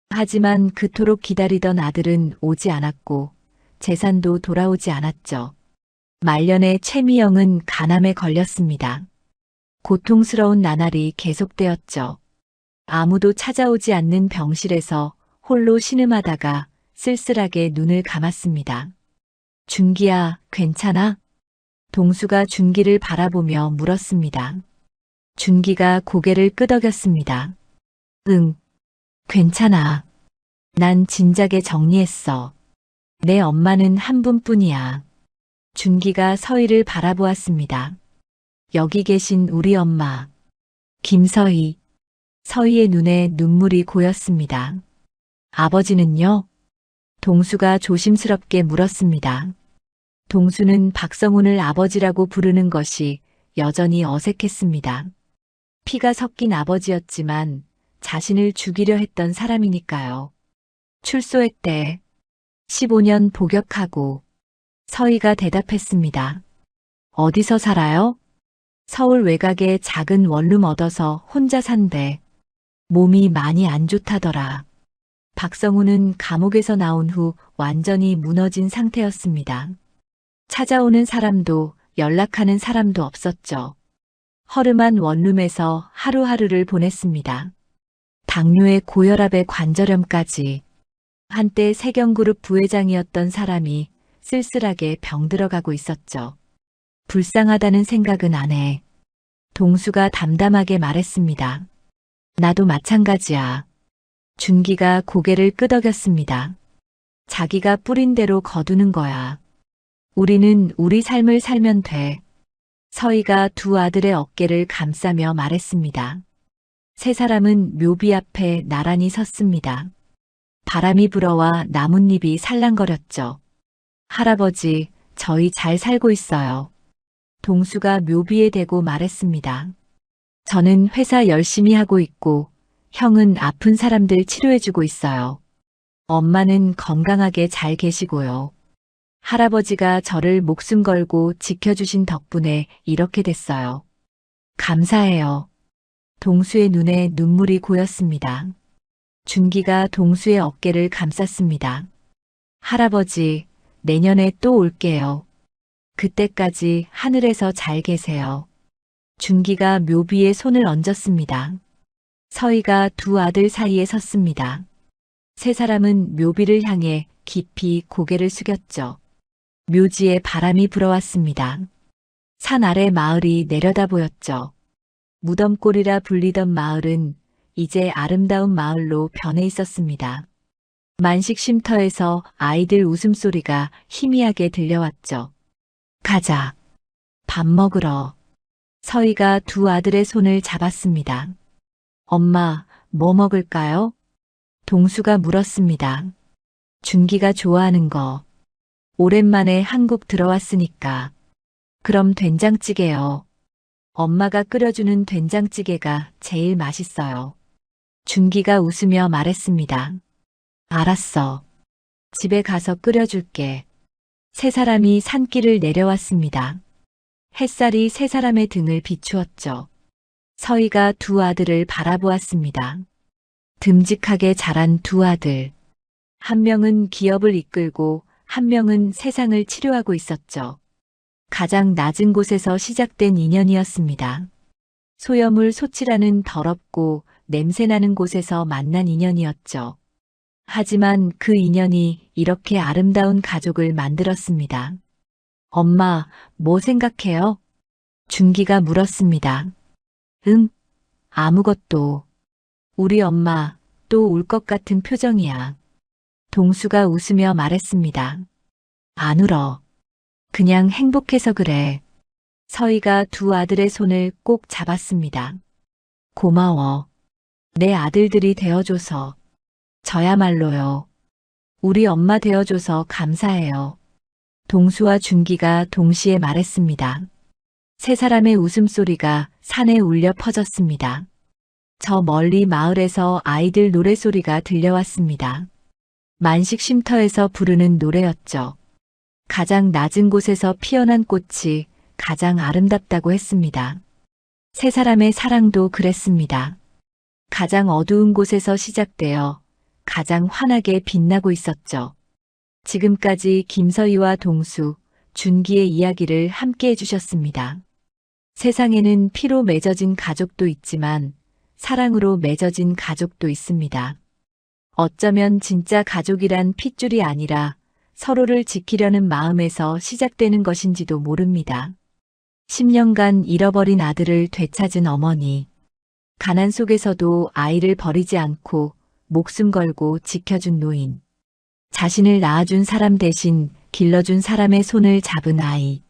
하지만 그토록 기다리던 아들은 오지 않았고 재산도 돌아오지 않았죠. 말년에 최미영은 간암에 걸렸습니다. 고통스러운 나날이 계속되었죠. 아무도 찾아오지 않는 병실에서 홀로 신음하다가 쓸쓸하게 눈을 감았습니다. 준기야, 괜찮아? 동수가 준기를 바라보며 물었습니다. 준기가 고개를 끄덕였습니다. 응, 괜찮아. 난 진작에 정리했어. 내 엄마는 한 분뿐이야. 준기가 서희를 바라보았습니다. 여기 계신 우리 엄마. 김서희. 서희의 눈에 눈물이 고였습니다. 아버지는요? 동수가 조심스럽게 물었습니다. 동수는 박성훈을 아버지라고 부르는 것이 여전히 어색했습니다. 피가 섞인 아버지였지만 자신을 죽이려 했던 사람이니까요. 출소했대. 15년 복역하고. 서희가 대답했습니다. 어디서 살아요? 서울 외곽에 작은 원룸 얻어서 혼자 산대. 몸이 많이 안 좋다더라. 박성훈은 감옥에서 나온 후 완전히 무너진 상태였습니다. 찾아오는 사람도 연락하는 사람도 없었죠. 허름한 원룸에서 하루하루를 보냈습니다. 당뇨에 고혈압에 관절염까지. 한때 세경그룹 부회장이었던 사람이 쓸쓸하게 병들어가고 있었죠. 불쌍하다는 생각은 안 해. 동수가 담담하게 말했습니다. 나도 마찬가지야. 준기가 고개를 끄덕였습니다. 자기가 뿌린 대로 거두는 거야. 우리는 우리 삶을 살면 돼. 서희가 두 아들의 어깨를 감싸며 말했습니다. 세 사람은 묘비 앞에 나란히 섰습니다. 바람이 불어와 나뭇잎이 살랑거렸죠. 할아버지, 저희 잘 살고 있어요. 동수가 묘비에 대고 말했습니다. 저는 회사 열심히 하고 있고 형은 아픈 사람들 치료해주고 있어요. 엄마는 건강하게 잘 계시고요. 할아버지가 저를 목숨 걸고 지켜주신 덕분에 이렇게 됐어요. 감사해요. 동수의 눈에 눈물이 고였습니다. 준기가 동수의 어깨를 감쌌습니다. 할아버지, 내년에 또 올게요. 그때까지 하늘에서 잘 계세요. 준기가 묘비에 손을 얹었습니다. 서희가 두 아들 사이에 섰습니다. 세 사람은 묘비를 향해 깊이 고개를 숙였죠. 묘지에 바람이 불어왔습니다. 산 아래 마을이 내려다 보였죠. 무덤골이라 불리던 마을은 이제 아름다운 마을로 변해 있었습니다. 만식 쉼터에서 아이들 웃음소리가 희미하게 들려왔죠. 가자. 밥 먹으러. 서희가 두 아들의 손을 잡았습니다. 엄마, 뭐 먹을까요? 동수가 물었습니다. 준기가 좋아하는 거. 오랜만에 한국 들어왔으니까. 그럼 된장찌개요. 엄마가 끓여주는 된장찌개가 제일 맛있어요. 준기가 웃으며 말했습니다. 알았어. 집에 가서 끓여줄게. 세 사람이 산길을 내려왔습니다. 햇살이 세 사람의 등을 비추었죠. 서희가 두 아들을 바라보았습니다. 듬직하게 자란 두 아들. 한 명은 기업을 이끌고 한 명은 세상을 치료하고 있었죠. 가장 낮은 곳에서 시작된 인연이었습니다. 소염을 소치라는 더럽고 냄새나는 곳에서 만난 인연이었죠. 하지만 그 인연이 이렇게 아름다운 가족을 만들었습니다. 엄마, 뭐 생각해요? 준기가 물었습니다. 아무것도. 우리 엄마 또 울 것 같은 표정이야. 동수가 웃으며 말했습니다. 안 울어. 그냥 행복해서 그래. 서희가 두 아들의 손을 꼭 잡았습니다. 고마워. 내 아들들이 되어줘서. 저야말로요. 우리 엄마 되어줘서 감사해요. 동수와 준기가 동시에 말했습니다. 세 사람의 웃음소리가 산에 울려 퍼졌습니다. 저 멀리 마을에서 아이들 노래소리가 들려왔습니다. 만식 쉼터에서 부르는 노래였죠. 가장 낮은 곳에서 피어난 꽃이 가장 아름답다고 했습니다. 세 사람의 사랑도 그랬습니다. 가장 어두운 곳에서 시작되어 가장 환하게 빛나고 있었죠. 지금까지 김서희와 동수, 준기의 이야기를 함께 해주셨습니다. 세상에는 피로 맺어진 가족도 있지만 사랑으로 맺어진 가족도 있습니다. 어쩌면 진짜 가족이란 핏줄이 아니라 서로를 지키려는 마음에서 시작되는 것인지도 모릅니다. 10년간 잃어버린 아들을 되찾은 어머니. 가난 속에서도 아이를 버리지 않고 목숨 걸고 지켜준 노인. 자신을 낳아준 사람 대신 길러준 사람의 손을 잡은 아이.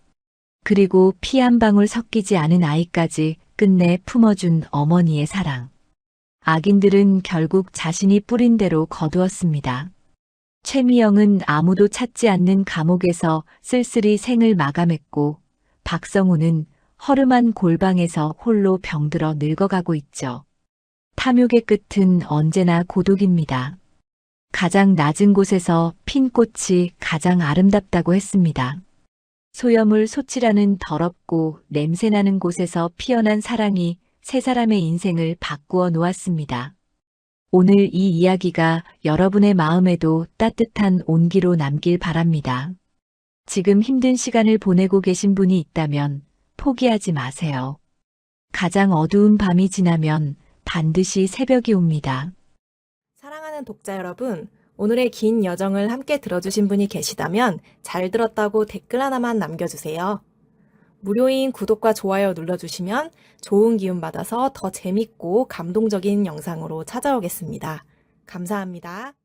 그리고 피 한 방울 섞이지 않은 아이까지 끝내 품어준 어머니의 사랑. 악인들은 결국 자신이 뿌린 대로 거두었습니다. 최미영은 아무도 찾지 않는 감옥에서 쓸쓸히 생을 마감했고, 박성우는 허름한 골방에서 홀로 병들어 늙어가고 있죠. 탐욕의 끝은 언제나 고독입니다. 가장 낮은 곳에서 핀 꽃이 가장 아름답다고 했습니다. 소염을 소치라는 더럽고 냄새나는 곳에서 피어난 사랑이 세 사람의 인생을 바꾸어 놓았습니다. 오늘 이 이야기가 여러분의 마음에도 따뜻한 온기로 남길 바랍니다. 지금 힘든 시간을 보내고 계신 분이 있다면 포기하지 마세요. 가장 어두운 밤이 지나면 반드시 새벽이 옵니다. 사랑하는 독자 여러분, 오늘의 긴 여정을 함께 들어주신 분이 계시다면 잘 들었다고 댓글 하나만 남겨주세요. 무료인 구독과 좋아요 눌러주시면 좋은 기운 받아서 더 재밌고 감동적인 영상으로 찾아오겠습니다. 감사합니다.